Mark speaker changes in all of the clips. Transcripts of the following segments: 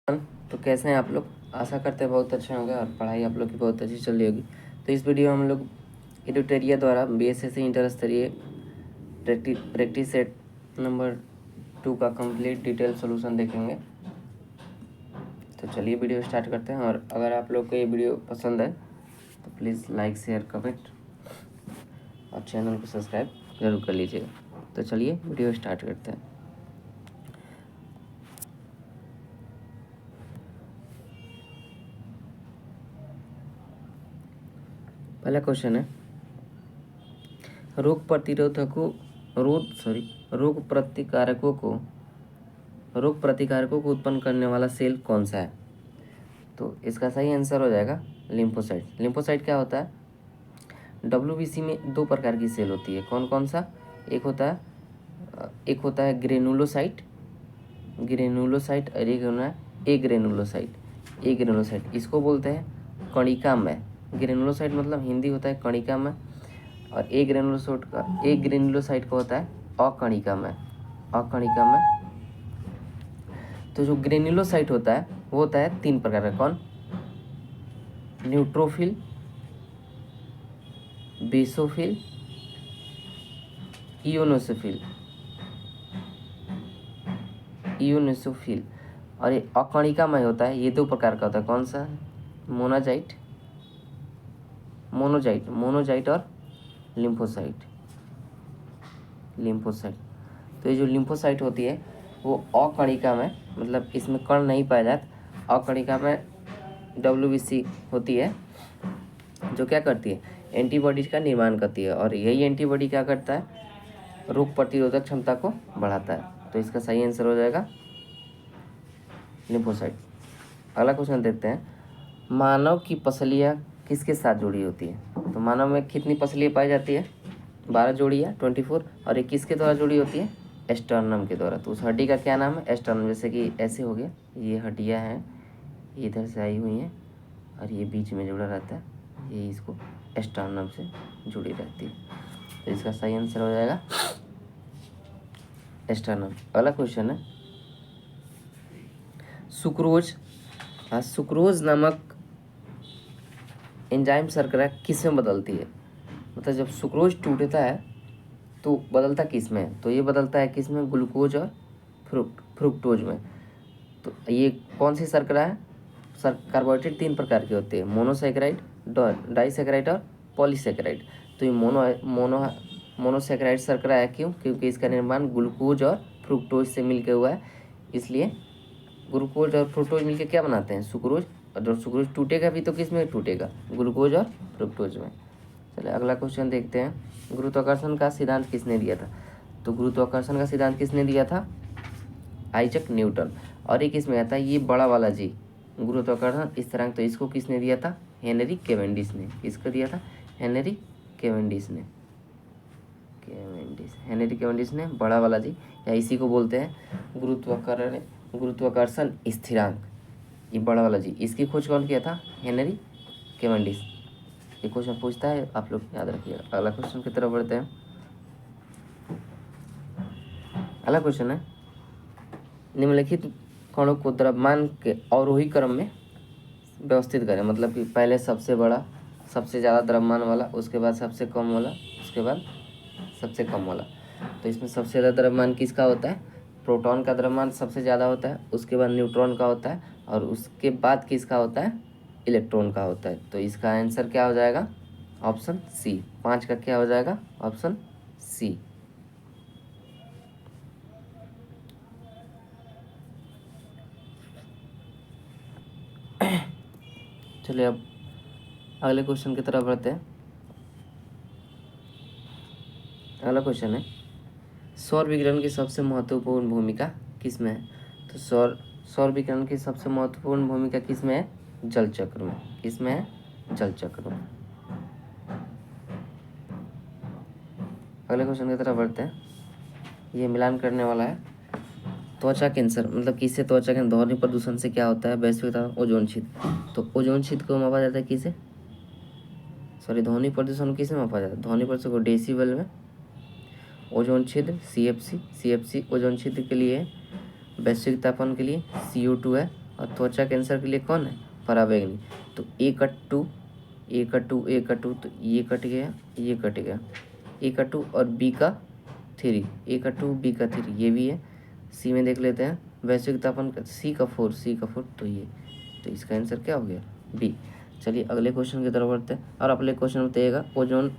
Speaker 1: तो कैसे हैं आप लोग। आशा करते हैं बहुत अच्छे होंगे और पढ़ाई आप लोग की बहुत अच्छी चल रही होगी। तो इस वीडियो में हम लोग एडुटेरिया द्वारा बीएसएससी इंटर स्तरीय प्रैक्टिस सेट नंबर 2 का कंप्लीट डिटेल सॉल्यूशन देखेंगे। तो चलिए वीडियो स्टार्ट करते हैं। और अगर आप लोग को ये वीडियो पसंद है तो प्लीज़ लाइक शेयर कमेंट और चैनल को सब्सक्राइब जरूर कर लीजिएगा। तो चलिए वीडियो स्टार्ट करते हैं। पहला क्वेश्चन है, रोग प्रतिकारकों को उत्पन्न करने वाला सेल कौन सा है। तो इसका सही आंसर हो जाएगा लिम्फोसाइट। लिम्फोसाइट क्या होता है? डब्ल्यूबीसी में दो प्रकार की सेल होती है। कौन कौन सा? एक होता है ग्रेनुलोसाइट और एक होना है एग्रेनुलोसाइट। इसको बोलते हैं कणिकामय। ग्रेनुलोसाइट मतलब हिंदी होता है कणिकामय, और एग्रेनुलोसाइट का होता है अकणिकामय। तो जो ग्रेनुलोसाइट होता है वो होता है 3 प्रकार का। कौन? Neutrophil, basophil, eosinophil. और ये अकणिकामय होता है, ये 2 प्रकार का होता है। कौन सा? मोनोजाइट और लिम्फोसाइट। तो ये जो लिम्फोसाइट होती है वो अकणिकामय, मतलब इसमें कण नहीं पाया जाता। अकणिकामय डब्ल्यूबीसी होती है जो क्या करती है? एंटीबॉडीज का निर्माण करती है, और यही एंटीबॉडी क्या करता है? रोग प्रतिरोधक क्षमता को बढ़ाता है। तो इसका सही आंसर हो जाएगा लिम्फोसाइट। अगला क्वेश्चन देखते हैं, मानव की पसलियाँ किसके साथ जुड़ी होती है। तो मानव में कितनी पसलियाँ पाई जाती है? 12 जोड़ी है, 24। और ये किसके द्वारा जुड़ी होती है? एस्टर्नम के द्वारा। तो उस हड्डी का क्या नाम है? एस्टर्नम। जैसे कि ऐसे हो गया, ये हड्डियाँ हैं, ये इधर से आई हुई हैं और ये बीच में जुड़ा रहता है, ये इसको एस्टर्नम से जुड़ी रहती है। तो इसका सही आंसर हो जाएगा एस्टर्नम। अगला क्वेश्चन है, सुक्रोज नामक एंजाइम शर्करा किस में बदलती है। मतलब जब सुक्रोज टूटता है तो बदलता किस में? तो ये बदलता है किस में? ग्लूकोज और फ्रुक्टोज में। तो ये कौन सी शर्करा है? कार्बोहाइड्रेट 3 प्रकार के होते हैं, मोनोसैकेराइड, डाइसैकेराइड और पॉलीसैकेराइड। तो ये मोनोसैकेराइड शर्करा है। क्यों? क्योंकि इसका निर्माण ग्लूकोज और फ्रुक्टोज से मिलकर हुआ है, इसलिए ग्लूकोज और फ्रुक्टोज मिलकर क्या बनाते हैं? सुक्रोज। और जब सुक्रोज टूटेगा भी तो किस में टूटेगा? ग्लूकोज और फ्रुक्टोज में। चलिए अगला क्वेश्चन देखते हैं, गुरुत्वाकर्षण का सिद्धांत किसने दिया था। तो गुरुत्वाकर्षण का सिद्धांत किसने दिया था? Isaac Newton. और ये किस में आता है? ये बड़ा वाला जी, गुरुत्वाकर्षण स्थिरांक। तो इसको किसने दिया था? हेनरी कैवेंडिश ने। किसको दिया था? हेनरी कैवेंडिश ने बड़ा वाला जी, या इसी को बोलते हैं गुरुत्वाकर्षण स्थिरांक। ये बड़ा वाला जी, इसकी खोज कौन किया था? Henry Cavendish. ये क्वेश्चन पूछता है, आप लोग याद रखिएगा। अगला क्वेश्चन की तरफ बढ़ते हैं। अगला क्वेश्चन है, निम्नलिखित कणों को द्रव्यमान के अवरोही क्रम में व्यवस्थित करें। मतलब कि पहले सबसे बड़ा, सबसे ज़्यादा द्रव्यमान वाला, उसके बाद सबसे कम वाला, उसके बाद सबसे कम वाला। तो इसमें सबसे ज़्यादा द्रव्यमान किसका होता है? प्रोटॉन का द्रव्यमान सबसे ज़्यादा होता है, उसके बाद न्यूट्रॉन का होता है, और उसके बाद किसका होता है? इलेक्ट्रॉन का होता है। तो इसका आंसर क्या हो जाएगा? ऑप्शन सी। 5 का क्या हो जाएगा? Option C. चलिए अब अगले क्वेश्चन की तरफ बढ़ते हैं। अगला क्वेश्चन है, सौर विकिरण की सबसे महत्वपूर्ण भूमिका किसमें है। तो सौर विकिरण की सबसे महत्वपूर्ण भूमिका किसमें है? जल चक्र में। किसमें है? जल चक्र में। अगले क्वेश्चन की तरफ बढ़ते हैं, ये मिलान करने वाला है। त्वचा कैंसर, मतलब किससे त्वचा कैंसर? ध्वनि प्रदूषण से क्या होता है? वैश्विक ओजोन छिद्र। तो ओजोन छिद्र को मापा जाता है किसे? ध्वनि प्रदूषण किसे मापा जाता है? ध्वनि प्रदूषण को डेसिबल में। ओजोन छिद्र CFC ओजोन छिद्र के लिए, वैश्विक तापमान के लिए CO2 है, और त्वचा कैंसर के लिए कौन है, पराबैंगनी। तो ए कट टू तो ये कट गया, ये कट गया, ए का 2 और बी का 3, ए का 2 बी का 3, ये भी है। सी में देख लेते हैं, वैश्विक तापमान का सी का 4 तो ये, तो इसका आंसर क्या हो गया, बी। चलिए अगले क्वेश्चन की तरफ बढ़ते हैं। और अगले क्वेश्चन में बताइएगा ओजोन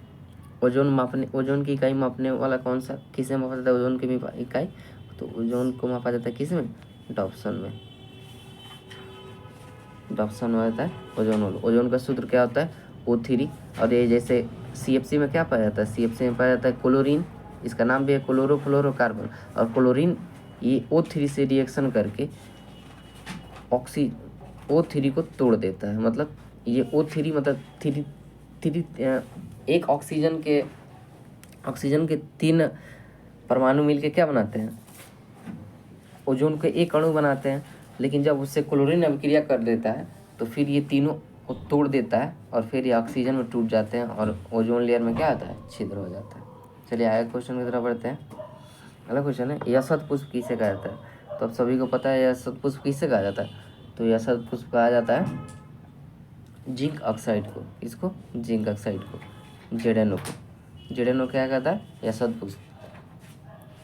Speaker 1: की इकाई मापने वाला कौन सा, किसे मापा जाता है ओजोन की इकाई, तो ओजोन को मापा जाता है किस में, डॉप्सन में। डॉप्सन में आता है ओजोन का सूत्र क्या होता है, O3। और ये जैसे CFC में क्या पाया जाता है, CFC में पाया जाता है क्लोरीन, इसका नाम भी है क्लोरोफ्लोरोकार्बन। और क्लोरीन ये O3 से रिएक्शन करके O3 को तोड़ देता है। मतलब ये O3 मतलब एक ऑक्सीजन के 3 परमाणु मिलके क्या बनाते हैं, ओजोन के एक अणु बनाते हैं। लेकिन जब उससे क्लोरीन अभिक्रिया कर देता है तो फिर ये तीनों को तोड़ देता है और फिर ये ऑक्सीजन में टूट जाते हैं और ओजोन लेयर में क्या आता है, छिद्र हो जाता है। चलिए आगे क्वेश्चन की तरफ बढ़ते हैं। अगला क्वेश्चन है, यशत पुष्प किसे कहा जाता है। तो अब सभी को पता है यशत पुष्प किसे कहा जाता है, तो यशत पुष्प कहा जाता है जिंक ऑक्साइड को। इसको जिंक ऑक्साइड को, ZnO को। ZnO क्या कहता है, यशत पुष्प।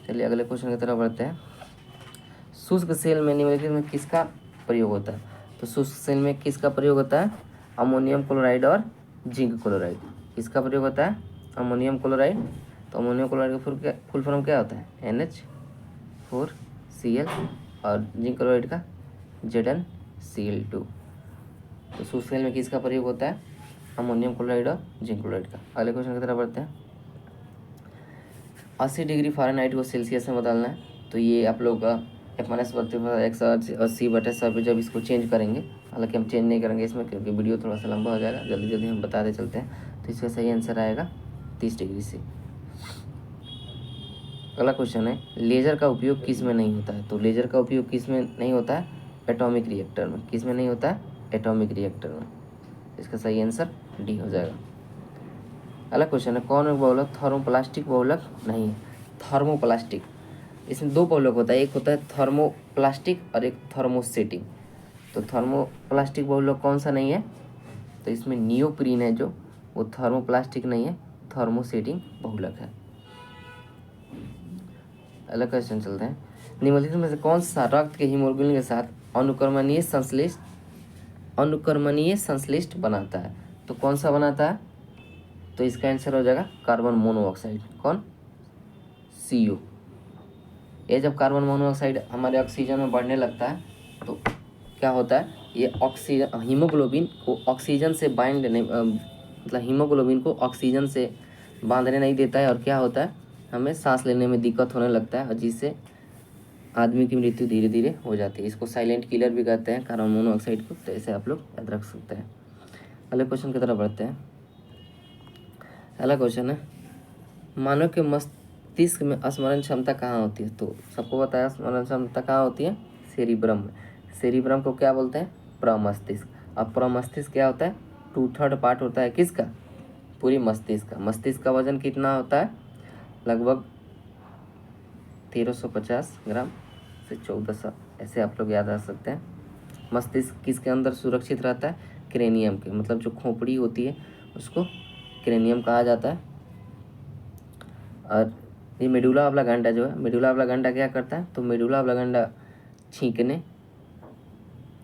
Speaker 1: चलिए अगले क्वेश्चन की तरफ बढ़ते हैं। शुष्क सेल में निम्नलिखित में किसका प्रयोग होता है, तो शुष्क सेल में किसका प्रयोग होता है, अमोनियम क्लोराइड और जिंक क्लोराइड। किसका प्रयोग होता है, अमोनियम क्लोराइड। तो अमोनियम क्लोराइड का फुल फॉर्म क्या होता है, NH4Cl और जिंक क्लोराइड का ZnCl2। तो शुष्क सेल में किसका प्रयोग होता है, अमोनियम क्लोराइड और जिंक क्लोराइड का। अगले क्वेश्चन की तरफ बढ़ते हैं। 80 डिग्री फ़ारेनहाइट को सेल्सियस में बदलना है, तो ये आप लोग F-180/100 पे जब इसको चेंज करेंगे, हालांकि हम चेंज नहीं करेंगे इसमें क्योंकि वीडियो थोड़ा सा लंबा हो जाएगा, जल्दी जल्दी हम बताते चलते हैं। तो इसका सही आंसर आएगा 30 डिग्री से। अगला क्वेश्चन है, लेजर का उपयोग किस में नहीं होता है, तो लेजर का उपयोग किस में नहीं होता है, एटॉमिक रिएक्टर में। किस में नहीं होता है, एटॉमिक रिएक्टर में। इसका सही आंसर डी हो जाएगा। अगला क्वेश्चन है, कौन बहुलक थर्मोप्लास्टिक बहुलक नहीं है, थर्मोप्लास्टिक। इसमें 2 बहुलक होता है, एक होता है थर्मोप्लास्टिक और एक थर्मोसेटिंग। तो थर्मोप्लास्टिक बहुलक कौन सा नहीं है, तो इसमें नियोप्रीन है जो, वो थर्मोप्लास्टिक नहीं है, थर्मोसेटिंग बहुलक है। अगला क्वेश्चन चलते हैं। निम्नलिखित में से कौन सा रक्त के हीमोग्लोबिन के साथ अनुकर्मणीय संश्लिष्ट बनाता है, तो कौन सा बनाता है, तो इसका आंसर हो जाएगा कार्बन मोनोऑक्साइड। कौन, CO। ये जब कार्बन मोनोऑक्साइड हमारे ऑक्सीजन में बढ़ने लगता है तो क्या होता है, ये हीमोग्लोबिन को ऑक्सीजन से बाइंड नहीं, मतलब हीमोग्लोबिन को ऑक्सीजन से बांधने नहीं देता है, और क्या होता है, हमें सांस लेने में दिक्कत होने लगता है, और जिससे आदमी की मृत्यु धीरे धीरे हो जाती है। इसको साइलेंट किलर भी कहते हैं कार्बन मोनोऑक्साइड को, तो ऐसे आप लोग याद रख सकते हैं। अगले क्वेश्चन की तरफ बढ़ते हैं। अगला क्वेश्चन है, मानव के मस्तिष्क में स्मरण क्षमता कहाँ होती है, तो सबको बताया स्मरण क्षमता कहाँ होती है, सेरिब्रम में। सेरिब्रम को क्या बोलते हैं, प्रमस्तिष्क। अब प्रमस्तिष्क क्या होता है, 2/3 पार्ट होता है किसका, पूरी मस्तिष्क का। मस्तिष्क का वजन कितना होता है, लगभग 1350 ग्राम से 1400, ऐसे आप लोग याद रख सकते हैं। मस्तिष्क किसके अंदर सुरक्षित रहता है, क्रेनियम के, मतलब जो खोपड़ी होती है उसको क्रेनियम कहा जाता है। और ये मेडुला ऑब्लांगेटा जो है, मेडुला ऑब्लांगेटा क्या करता है, तो मेडुला ऑब्लांगेटा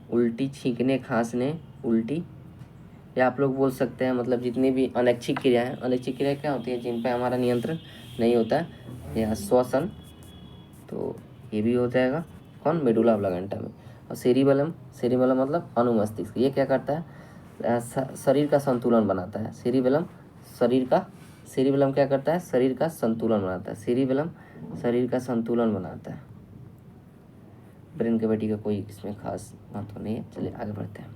Speaker 1: उल्टी छींकने, खांसने, उल्टी, या आप लोग बोल सकते हैं मतलब जितनी भी अनैच्छिक क्रियाएं, अनैच्छिक क्रिया क्या होती है, जिन पर हमारा नियंत्रण नहीं होता है, या श्वसन, तो ये भी हो जाएगा कौन, मेडुला ऑब्लांगेटा में। और सेरिबेलम मतलब अनुमस्तिष्क, ये क्या करता है, शरीर का संतुलन बनाता है। सेरिबेलम क्या करता है, शरीर का संतुलन बनाता है। सेरिबेलम शरीर का संतुलन बनाता है। ब्रेन कैविटी का कोई इसमें खास महत्व नहीं है। चलिए आगे बढ़ते हैं।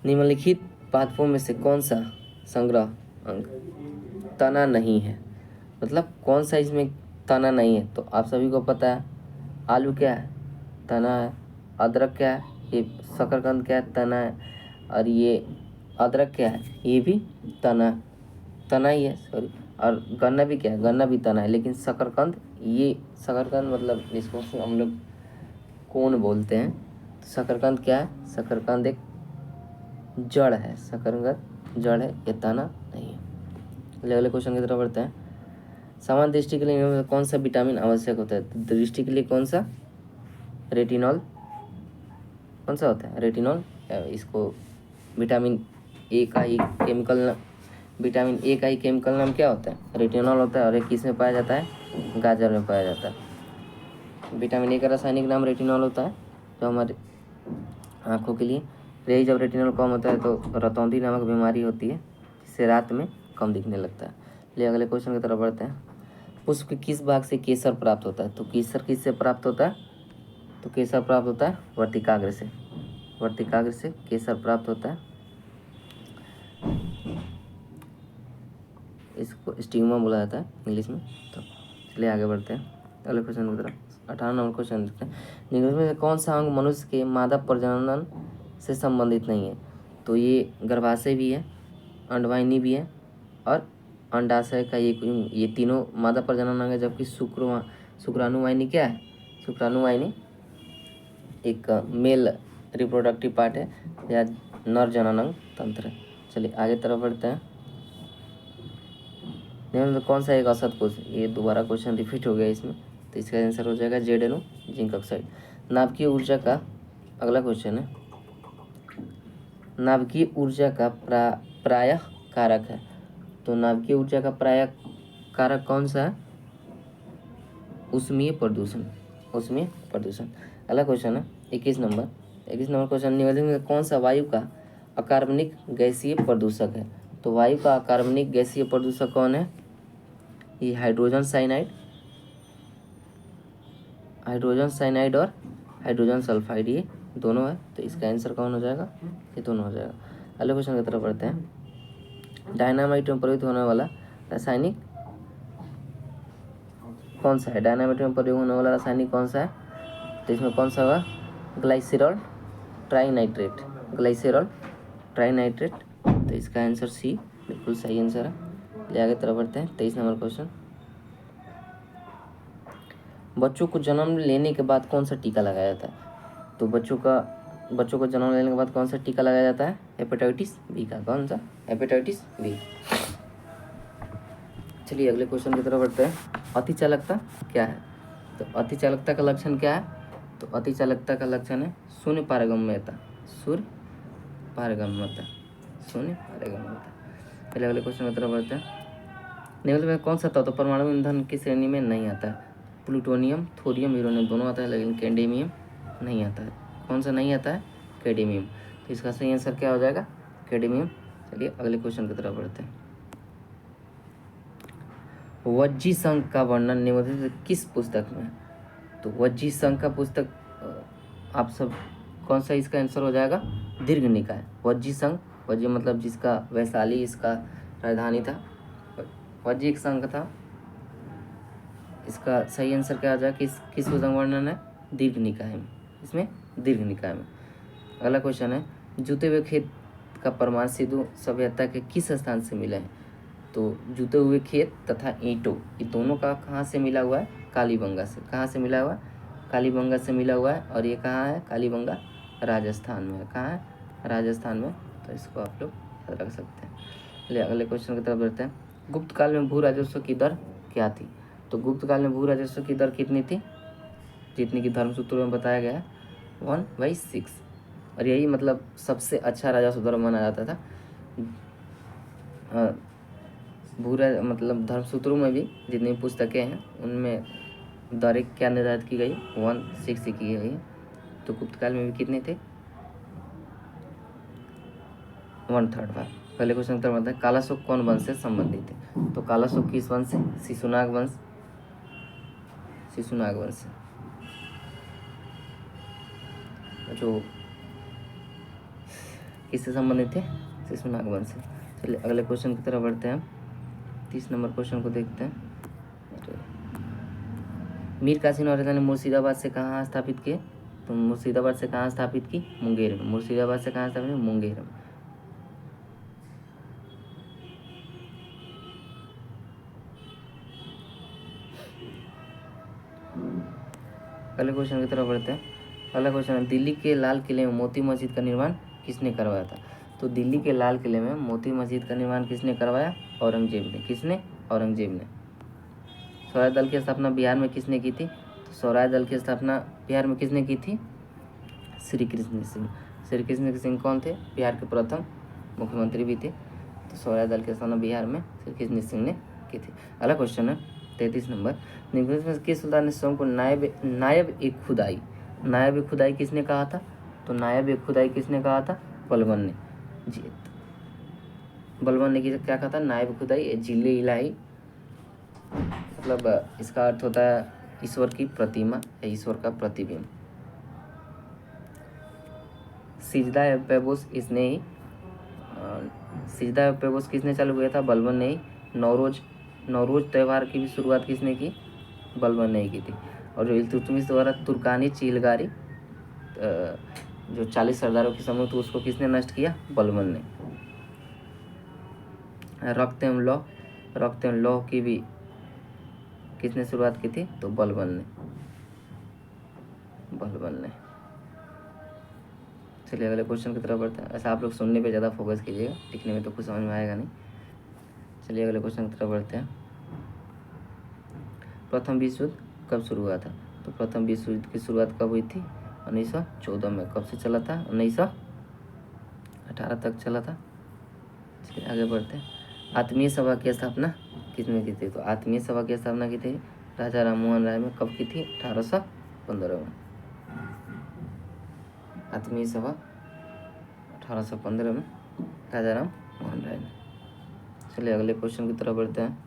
Speaker 1: निम्नलिखित पादपों में से कौन सा संग्रह अंग तना नहीं है, मतलब कौन सा इसमें तना नहीं है, तो आप सभी को पता है आलू क्या है, तना है। अदरक क्या है, ये शकरकंद क्या है, तना है। और ये अदरक क्या है, ये भी तना ही है, सॉरी। और गन्ना भी क्या है, गन्ना भी तना है। लेकिन शकरकंद मतलब जिसको हम लोग कोन बोलते हैं, शकरकंद क्या है? शकरकंद एक जड़ है, शकरकंद जड़ है, ये तना नहीं है। अगले क्वेश्चन की तरफ बढ़ते हैं। सामान्य दृष्टि के लिए निम्न में कौन सा विटामिन आवश्यक होता है? तो दृष्टि के लिए कौन सा? रेटिनॉल। कौन सा होता है? रेटिनॉल। इसको विटामिन ए का ही केमिकल विटामिन ए का ही केमिकल नाम क्या होता है? रेटिनॉल होता है। और ये किस में पाया जाता है? गाजर में पाया जाता है। विटामिन ए का रासायनिक नाम रेटिनॉल होता है, जो हमारे आँखों के लिए। यही जब रेटिनॉल कम होता है तो रतौंधी नामक बीमारी होती है, जिससे रात में कम दिखने लगता है। चलिए अगले क्वेश्चन की तरफ बढ़ते हैं। पुष्प के किस भाग से केसर प्राप्त होता है? तो केसर किससे प्राप्त होता है? तो केसर प्राप्त होता है वर्तिकाग्र से। वर्तिकाग्र से केसर प्राप्त होता है। इसको स्टिग्मा बोला जाता है इंग्लिश में। तो चलिए आगे बढ़ते हैं अगले क्वेश्चन की तरफ। 18 नंबर क्वेश्चन देखते हैं। निम्न में से कौन सा अंग मनुष्य के मादा प्रजनन से संबंधित नहीं है? तो ये गर्भाशय भी है, अंडवाहिनी भी है और अंडाशय का ये तीनों मादा प्रजनन अंग है। जबकि शुक्राणुवाहिनी क्या है? शुक्राणुवाहिनी एक मेल रिप्रोडक्टिव पार्ट है या नर जनन तंत्र है। चलिए आगे तरफ बढ़ते हैं। निम्न में कौन सा एक असत कोश? ये दोबारा क्वेश्चन रिपीट हो गया इसमें, तो इसका आंसर हो जाएगा जेडेनो जिंक ऑक्साइड। नाभिकीय ऊर्जा का अगला क्वेश्चन है। नाभिकीय ऊर्जा का प्रायः कारक है। तो नाभिकीय ऊर्जा का प्रायः कारक कौन सा है? उष्मीय प्रदूषण। उष्मीय प्रदूषण। अगला क्वेश्चन है 21 नंबर। 21 नंबर क्वेश्चन, निम्नलिखित में कौन सा वायु का अकार्बनिक गैसीय प्रदूषक है? तो वायु का अकार्बनिक गैसीय प्रदूषक कौन है? ये हाइड्रोजन साइनाइड, हाइड्रोजन साइनाइड और हाइड्रोजन सल्फाइड, ये दोनों है। तो इसका आंसर कौन हो जाएगा? ये दोनों हो जाएगा। अगले क्वेश्चन की तरफ बढ़ते हैं। डायनामाइट में प्रयुक्त होने वाला रासायनिक कौन सा है? डायनामाइट में प्रयोग होने वाला रासायनिक कौन सा है? तो इसमें कौन सा होगा? ग्लाइसेरॉल ट्राइनाइट्रेट। ग्लाइसेरॉल ट्राइनाइट्रेट। तो इसका आंसर सी बिल्कुल सही आंसर है। ले आगे तरफ बढ़ते हैं। 23 नंबर क्वेश्चन, बच्चों को जन्म लेने के बाद कौन सा टीका लगाया जाता है? तो बच्चों को जन्म लेने के बाद कौन सा टीका लगाया जाता है? हेपेटाइटिस बी का। कौन सा? Hepatitis B. चलिए अगले क्वेश्चन की तरफ बढ़ते हैं। अतिचालकता क्या है? तो अतिचालकता का लक्षण क्या है? तो अतिचालकता का लक्षण है शून्य पारगम्यता। शून्य पारगम्यता। शून्य पारगम्यता। चलिए अगले क्वेश्चन की तरफ बढ़ते हैं। निम्न में कौन सा तत्व परमाणु ईंधन की श्रेणी में नहीं आता है? प्लूटोनियम, थोरियम, यूरेनियम दोनों आता है, लेकिन कैडमियम नहीं आता है। कौन सा नहीं आता है? कैडमियम। तो इसका सही आंसर क्या हो जाएगा? कैडमियम। चलिए अगले क्वेश्चन की तरफ बढ़ते हैं। वज्जी संघ का वर्णन निम्नलिखित किस पुस्तक में है? तो वज्जी संघ का पुस्तक आप सब कौन सा इसका आंसर हो जाएगा? दीर्घ निकाय। वज्जी संघ, वज्जी मतलब जिसका वैशाली इसका राजधानी था, वज्जी एक संघ था। इसका सही आंसर क्या आ जाएगा? किस पुस्तक वर्णन है? दीर्घ निकाय में। इसमें दीर्घ निकाय में। अगला क्वेश्चन है, जूते हुए खेत का प्रमाण सिंधु सभ्यता के किस स्थान से मिला है? तो जूते हुए खेत तथा ईंटों, ये दोनों का कहाँ से मिला हुआ है? कालीबंगा से। कहाँ से मिला हुआ है? कालीबंगा से मिला हुआ है। और ये कहाँ है? कालीबंगा राजस्थान में है। कहाँ है? राजस्थान में। तो इसको आप लोग याद रख सकते हैं। चलिए अगले क्वेश्चन की तरफ बढ़ते हैं। गुप्त काल में भू राजस्व की दर क्या थी? तो गुप्त काल में भू राजस्व की दर कितनी थी? जितनी कि धर्मसूत्रों में बताया गया है, 1/6। और यही मतलब सबसे अच्छा राजस्व दर माना जाता था। मतलब धर्मसूत्रों में भी जितनी पुस्तकें हैं उनमें दरें क्या निर्धारित की गई? 1/6 की गई है। तो गुप्त काल में भी कितने थे? 1/3 भाग। पहले क्वेश्चन उत्तर बताते हैं। कालाशोक कौन वंश से संबंधित है? तो कालाशोक किस वंश से? शिशुनाग वंश। शिशुनाग वंश से, जो किससे संबंधित थे? शिशुनाग वंश से। चलिए अगले क्वेश्चन की तरफ बढ़ते हैं। 30 नंबर क्वेश्चन को देखते हैं। मीर कासिम औरंगजेब ने मुर्शिदाबाद से कहाँ स्थापित किए? तो मुर्शिदाबाद से कहाँ स्थापित की? मुंगेर में। मुर्शिदाबाद से कहाँ स्थापित? मुंगेर में। अगले क्वेश्चन की तरफ बढ़ते हैं। अगला क्वेश्चन है, दिल्ली के लाल किले में मोती मस्जिद का निर्माण किसने करवाया था? तो दिल्ली के लाल किले में मोती मस्जिद का निर्माण किसने करवाया? औरंगजेब ने। किसने? औरंगजेब ने। स्वराज दल की स्थापना बिहार में किसने की थी? तो स्वराज दल की स्थापना बिहार में किसने की थी? श्री कृष्ण सिंह। श्री कृष्ण सिंह कौन थे? बिहार के प्रथम मुख्यमंत्री भी थे। तो स्वराज दल की स्थापना बिहार में श्री कृष्ण सिंह ने की थी। अगला क्वेश्चन है 33 नंबर, निम्नलिखित में किस सुल्तान ने स्वयं को नायब ए खुदाई किसने कहा था? तो नायब ए खुदाई किसने कहा था? बलबन ने। जी, बलबन ने क्या कहा था? नायब खुदाई जिले इलाही, मतलब इसका अर्थ होता है ईश्वर की प्रतिमा या ईश्वर का प्रतिबिंब। सिजदा पेबोस किसने चालू किया था? बलबन ने ही। नौरोज त्यौहार की भी शुरुआत किसने की? बलबन ने ही की थी। और जो इल्तुतमिश द्वारा तुर्कानी चिलगारी जो 40 सरदारों की समूह थी उसको किसने नष्ट किया? बलबन ने। रक्त एवं लौह की भी किसने शुरुआत की थी? तो बलबन ने। चलिए अगले क्वेश्चन की तरफ बढ़ते हैं। ऐसा आप लोग सुनने पे ज़्यादा फोकस कीजिएगा, लिखने में तो कुछ समझ में आएगा नहीं। चलिए अगले क्वेश्चन की तरफ बढ़ते हैं। प्रथम विश्व युद्ध कब शुरू हुआ था? तो प्रथम विश्व युद्ध की शुरुआत कब हुई थी? 1914 में। कब से चला था? 1918 तक चला था। चलिए आगे बढ़ते हैं। आत्मीय सभा की स्थापना किसने की थी? तो आत्मीय सभा की स्थापना की थी राजा राममोहन राय में। कब की थी? 1815 में। आत्मीय सभा 1815 में राजा राम मोहन राय ने। चलिए अगले क्वेश्चन की तरफ बढ़ते हैं।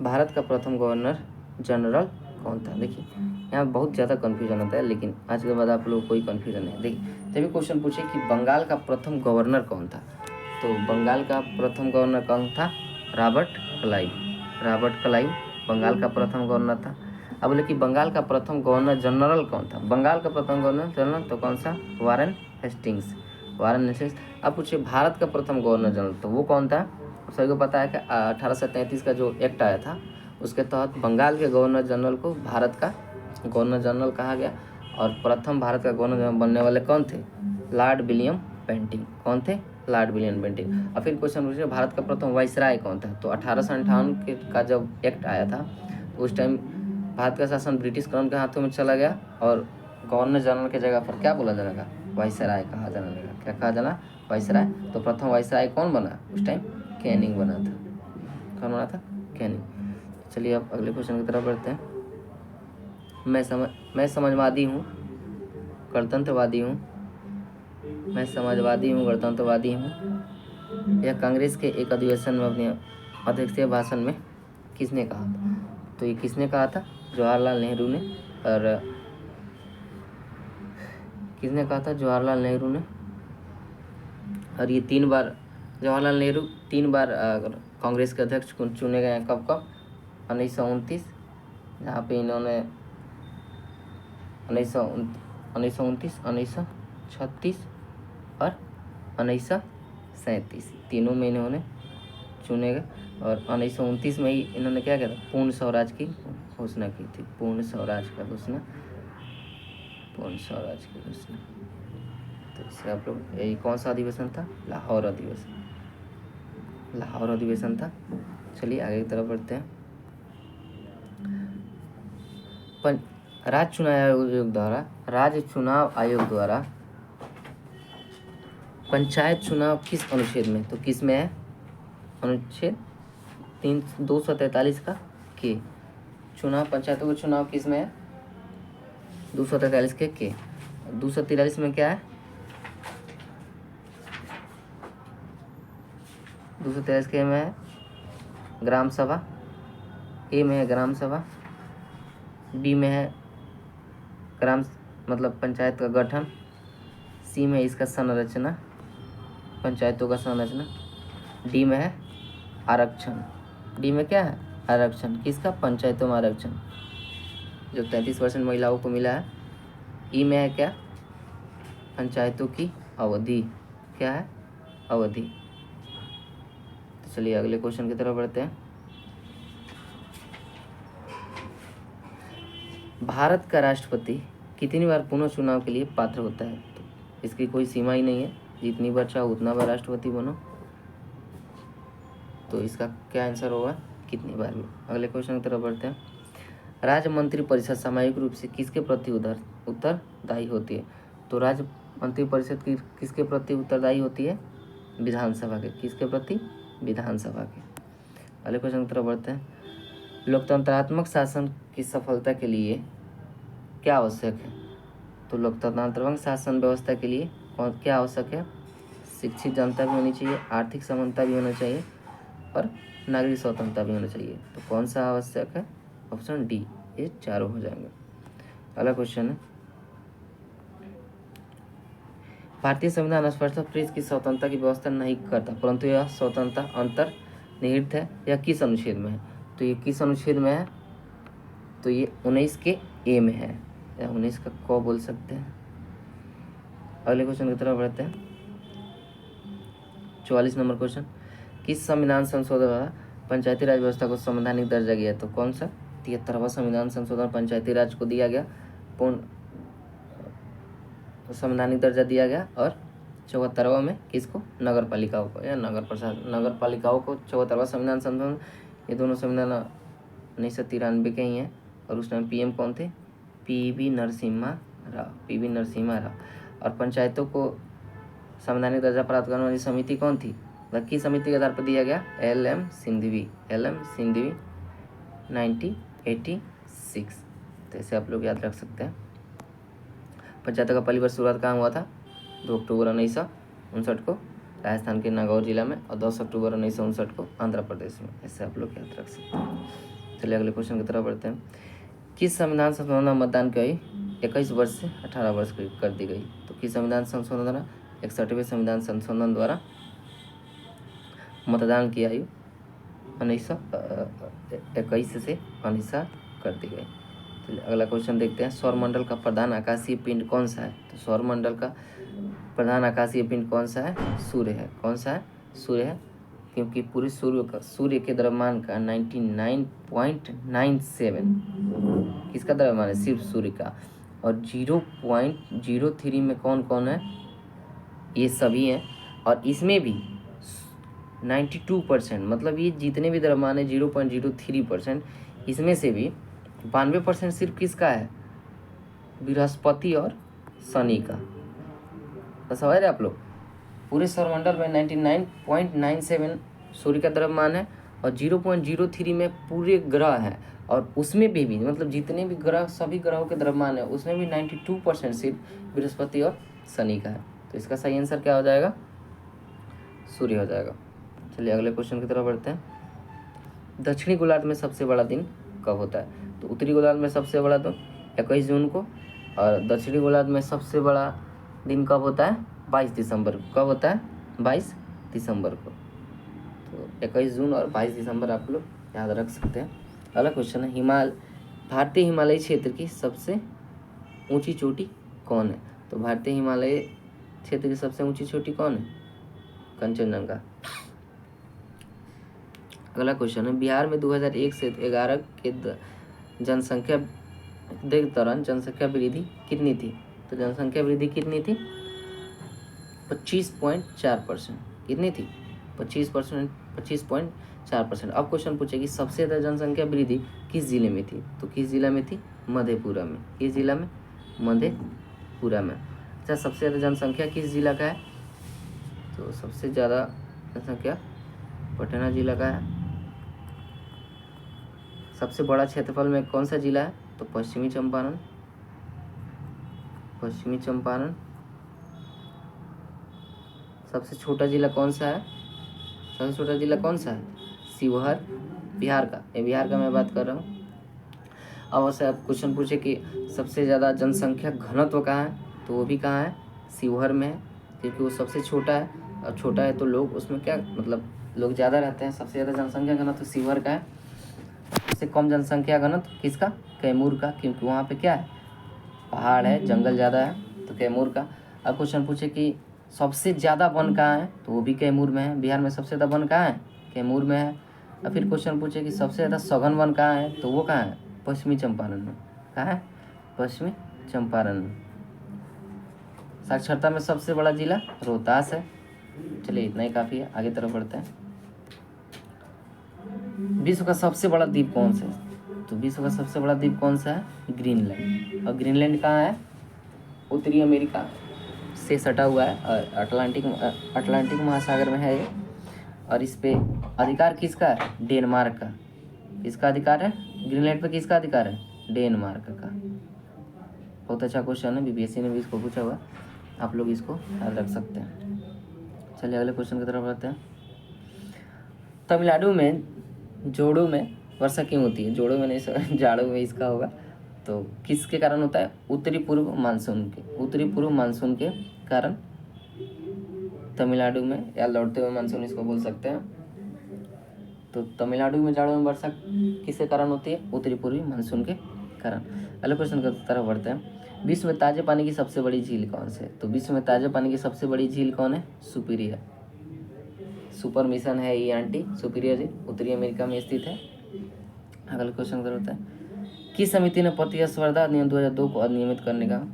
Speaker 1: भारत का प्रथम गवर्नर जनरल कौन था? देखिए यहाँ बहुत ज़्यादा कन्फ्यूजन होता है, लेकिन आज के बाद आप लोग को कोई कन्फ्यूजन नहीं। देखिए जब भी क्वेश्चन पूछे कि बंगाल का प्रथम गवर्नर कौन था, तो बंगाल का प्रथम गवर्नर कौन था? रॉबर्ट क्लाइव बंगाल का प्रथम गवर्नर था। अब बोले कि बंगाल का प्रथम गवर्नर जनरल कौन था? बंगाल का प्रथम गवर्नर जनरल तो कौन सा? Warren Hastings. अब पूछिए भारत का प्रथम गवर्नर जनरल, तो वो कौन था? सभी को पता है कि 1833 का जो एक्ट आया था उसके तहत बंगाल के गवर्नर जनरल को भारत का गवर्नर जनरल कहा गया। और प्रथम भारत का गवर्नर जनरल बनने वाले कौन थे? Lord William Bentinck. कौन थे? Lord William Bentinck. और फिर क्वेश्चन पूछिए भारत का प्रथम वाइसराय कौन था? तो 1858 का जब एक्ट आया था उस टाइम भारत का शासन ब्रिटिश क्राउन के हाथों में चला गया और गवर्नर जनरल की जगह पर क्या बोला जाने लगा? वाइसराय कहा जाने लगा। क्या कहा जाना? वाइसराय। तो प्रथम वाइसराय कौन बना उस टाइम? कैनिंग बना था। कौन बना था? कैनिंग। चलिए अब अगले क्वेश्चन की तरफ बढ़ते हैं। मैं समाजवादी हूँ, गणतंत्रवादी हूँ। मैं समाजवादी हूँ, गणतंत्रवादी हूँ, यह कांग्रेस के एक अधिवेशन में अपने अध्यक्षीय भाषण में किसने कहा था? तो ये किसने कहा था? जवाहरलाल नेहरू ने। और किसने कहा था? जवाहरलाल नेहरू ने। और ये जवाहरलाल नेहरू 3 बार कांग्रेस के अध्यक्ष चुने गए हैं। कब 1929, जहाँ पे इन्होंने 1929, 1936 और 1937 तीनों में इन्होंने चुने गए। और 1929 में ही इन्होंने क्या किया था? पूर्ण स्वराज की घोषणा की थी। पूर्ण स्वराज की घोषणा। तो इससे आप लोग, यही कौन सा अधिवेशन था? लाहौर अधिवेशन था। चलिए आगे की तरफ बढ़ते हैं। राज्य चुनाव आयोग द्वारा पंचायत चुनाव किस अनुच्छेद में? तो किस में है? अनुच्छेद 243 का के। पंचायतों का चुनाव किस में है? 243 के। 243 में क्या है? 243 के में है ग्राम सभा। ए में है ग्राम सभा, बी में है मतलब पंचायत का गठन, सी में इसका संरचना, पंचायतों का संरचना, डी में है आरक्षण। डी में क्या है? आरक्षण। किसका? पंचायतों में आरक्षण जो 33% महिलाओं को मिला है। ई में है क्या? पंचायतों की अवधि। क्या है? अवधि। तो चलिए अगले क्वेश्चन की तरफ बढ़ते हैं। भारत का राष्ट्रपति कितनी बार पुनः चुनाव के लिए पात्र होता है? तो इसकी कोई सीमा ही नहीं है, जितनी बार चाहो उतना बार राष्ट्रपति बनो। तो इसका क्या आंसर होगा? कितनी बार भी। अगले क्वेश्चन की तरफ बढ़ते हैं। राज्य मंत्री परिषद सामूहिक रूप से किसके प्रति उत्तरदायी होती है? तो राज्य मंत्री परिषद की किसके प्रति उत्तरदायी होती है? विधानसभा के। किसके प्रति? विधानसभा के। अगले क्वेश्चन की तरफ बढ़ते हैं। लोकतंत्रात्मक शासन की सफलता के लिए क्या आवश्यक है? तो लोकतंत्रात्मक शासन व्यवस्था के लिए क्या आवश्यक है? शिक्षित जनता भी होनी चाहिए, आर्थिक समानता भी होना चाहिए और नागरिक स्वतंत्रता भी होना चाहिए। तो कौन सा आवश्यक है? ऑप्शन डी, ये चारों हो जाएंगे। अगला क्वेश्चन है, भारतीय संविधान स्पष्ट प्रेस की स्वतंत्रता की व्यवस्था नहीं करता, परंतु यह स्वतंत्रता अंतर्निहित है। यह किस अनुच्छेद में है? तो ये किस अनुच्छेद में है? तो ये 19 के ए में है, या 19 का क बोल सकते हैं। अगले क्वेश्चन की तरफ बढ़ते हैं। 44 नंबर क्वेश्चन, किस संविधान संशोधन द्वारा पंचायती राज व्यवस्था को संवैधानिक दर्जा गया? तो कौन सा? 73वां संविधान संशोधन पंचायती राज को दिया गया, पूर्ण संवैधानिक दर्जा दिया गया। और 74वां में किसको? नगर पालिकाओं को या नगर पालिकाओं को 74वां संविधान संशोधन। ये दोनों संविधान 1993 के ही हैं। और उस टाइम पीएम कौन थे? पीवी नरसिम्हा राव। और पंचायतों को संवैधानिक दर्जा प्राप्त करने वाली समिति कौन थी? किस समिति के आधार पर दिया गया? LM सिंघवी 1986। तो ऐसे आप लोग याद रख सकते हैं। पंचायतों का पहली बार शुरुआत कहाँ हुआ था? 2 अक्टूबर 1959 को राजस्थान के नागौर जिला में, और 10 अक्टूबर 1959 को आंध्र प्रदेश में। ऐसे आप लोग याद रख सकते हैं। चलिए अगले क्वेश्चन की तरफ बढ़ते हैं। किस संविधान संशोधन मतदान की आयु 21 वर्ष से 18 वर्ष कर दी गई? तो किस संविधान संशोधन द्वारा? 61वें संविधान संशोधन द्वारा मतदान की आयु 1921 से 19 कर दी गई। तो अगला क्वेश्चन देखते हैं। सौरमंडल का प्रधान आकाशीय पिंड कौन सा है? तो सौरमंडल का प्रधान आकाशीय पिंड कौन सा है? सूर्य है। कौन सा है? सूर्य है, क्योंकि पूरे सूर्य के द्रव्यमान का 99.97 किसका द्रव्यमान है? सिर्फ सूर्य का। और 0.03 में कौन कौन है? ये सभी हैं। और इसमें भी 92%, मतलब ये जितने भी द्रव्यमान है 0.03%, इसमें से भी 92% सिर्फ किसका है? बृहस्पति और शनि का। तो समझ रहे आप लोग? पूरे सौरमंडल में 99.97 सूर्य का द्रव्यमान है और 0.03 में पूरे ग्रह हैं। और उसमें भी मतलब जितने भी ग्रह, सभी ग्रहों के द्रव्यमान है, उसमें भी 92% सिर्फ बृहस्पति और शनि का है। तो इसका सही आंसर क्या हो जाएगा? सूर्य हो जाएगा। चलिए अगले क्वेश्चन की तरफ बढ़ते हैं। दक्षिणी गोलार्ध में सबसे बड़ा दिन कब होता है? तो उत्तरी गोलार्ध में सबसे बड़ा दिन 21 जून को, और दक्षिणी गोलार्ध में सबसे बड़ा दिन कब होता है? 22 दिसंबर को। कब होता है? 22 दिसंबर को। तो 21 जून और 22 दिसंबर आप लोग याद रख सकते हैं। अगला क्वेश्चन है, भारतीय हिमालयी क्षेत्र की सबसे ऊंची चोटी कौन है? तो भारतीय हिमालय क्षेत्र की सबसे ऊंची चोटी कौन है? कंचनजंगा। अगला क्वेश्चन है, बिहार में 2001 से 11 के जनसंख्या के दौरान जनसंख्या वृद्धि कितनी थी? तो जनसंख्या वृद्धि कितनी थी? 25.4%। कितनी थी? 25.4%। अब क्वेश्चन पूछे कि सबसे ज़्यादा जनसंख्या वृद्धि किस जिले में थी? तो किस जिला में थी? मधेपुरा में। किस जिला में? मधेपुरा में। अच्छा, सबसे ज़्यादा जनसंख्या किस जिला का है? तो सबसे ज़्यादा जनसंख्या पटना जिला का है। सबसे बड़ा क्षेत्रफल में कौन सा जिला है? तो पश्चिमी चंपारण। सबसे छोटा जिला कौन सा है? सबसे छोटा जिला कौन सा है? शिवहर, बिहार का। ये बिहार का मैं बात कर रहा हूँ। अब ऐसे आप क्वेश्चन पूछे कि सबसे ज़्यादा जनसंख्या घनत्व कहाँ है? तो वो भी कहाँ है? शिवहर में है, क्योंकि वो सबसे छोटा है। और छोटा है तो लोग उसमें क्या, मतलब लोग ज़्यादा रहते हैं। सबसे ज़्यादा जनसंख्या घनत्व शिवहर का है। सबसे कम जनसंख्या घनत्व किसका? कैमूर का, क्योंकि वहाँ पे क्या है? पहाड़ है, जंगल ज़्यादा है, तो कैमूर का। अब क्वेश्चन पूछे कि सबसे ज़्यादा वन कहाँ है? तो वो भी कैमूर में है। बिहार में सबसे ज़्यादा वन कहाँ है? कैमूर में है। और फिर क्वेश्चन पूछे कि सबसे ज़्यादा सघन वन कहाँ है? तो वो कहाँ है? पश्चिमी चंपारण में। कहाँ है? पश्चिमी चंपारण में। साक्षरता में सबसे बड़ा जिला रोहतास है। चलिए इतना ही काफ़ी है, आगे तरफ बढ़ते हैं। विश्व का सबसे बड़ा द्वीप कौन सा है? तो विश्व का सबसे बड़ा द्वीप कौन सा है? ग्रीनलैंड। और ग्रीनलैंड कहाँ है? उत्तरी अमेरिका से सटा हुआ है और अटलांटिक महासागर में है ये। और इस पे अधिकार किसका है? डेनमार्क का। किसका अधिकार है? ग्रीनलैंड पे किसका अधिकार है? डेनमार्क का। बहुत अच्छा क्वेश्चन है, बीपीएससी ने भी इसको पूछा हुआ, आप लोग इसको याद रख सकते हैं। चलिए अगले क्वेश्चन की तरफ बढ़ते हैं। तमिलनाडु में जोड़ों में वर्षा क्यों होती है? जोड़ों में नहीं, जाड़ों में इसका होगा। तो किसके कारण होता है? उत्तरी पूर्व मानसून के कारण तमिलनाडु में, या लौटते हुए मानसून इसको बोल सकते हैं। तो तमिलनाडु में जाड़ों में वर्षा किसके कारण होती है? उत्तरी पूर्वी मानसून के कारण। अगले क्वेश्चन की तरफ बढ़ते हैं। विश्व में ताजे पानी की सबसे बड़ी झील कौन सी है? तो विश्व में ताजे पानी की सबसे बड़ी झील कौन है? सुपीरियर। सुपर मिशन है ये आंटी, सुपीरियर झील उत्तरी अमेरिका में स्थित है। अगले क्वेश्चन की तरफ बढ़ते हैं। किस समिति ने प्रतिस्पर्धा अधिनियम 2002 को अधिनियमित करने का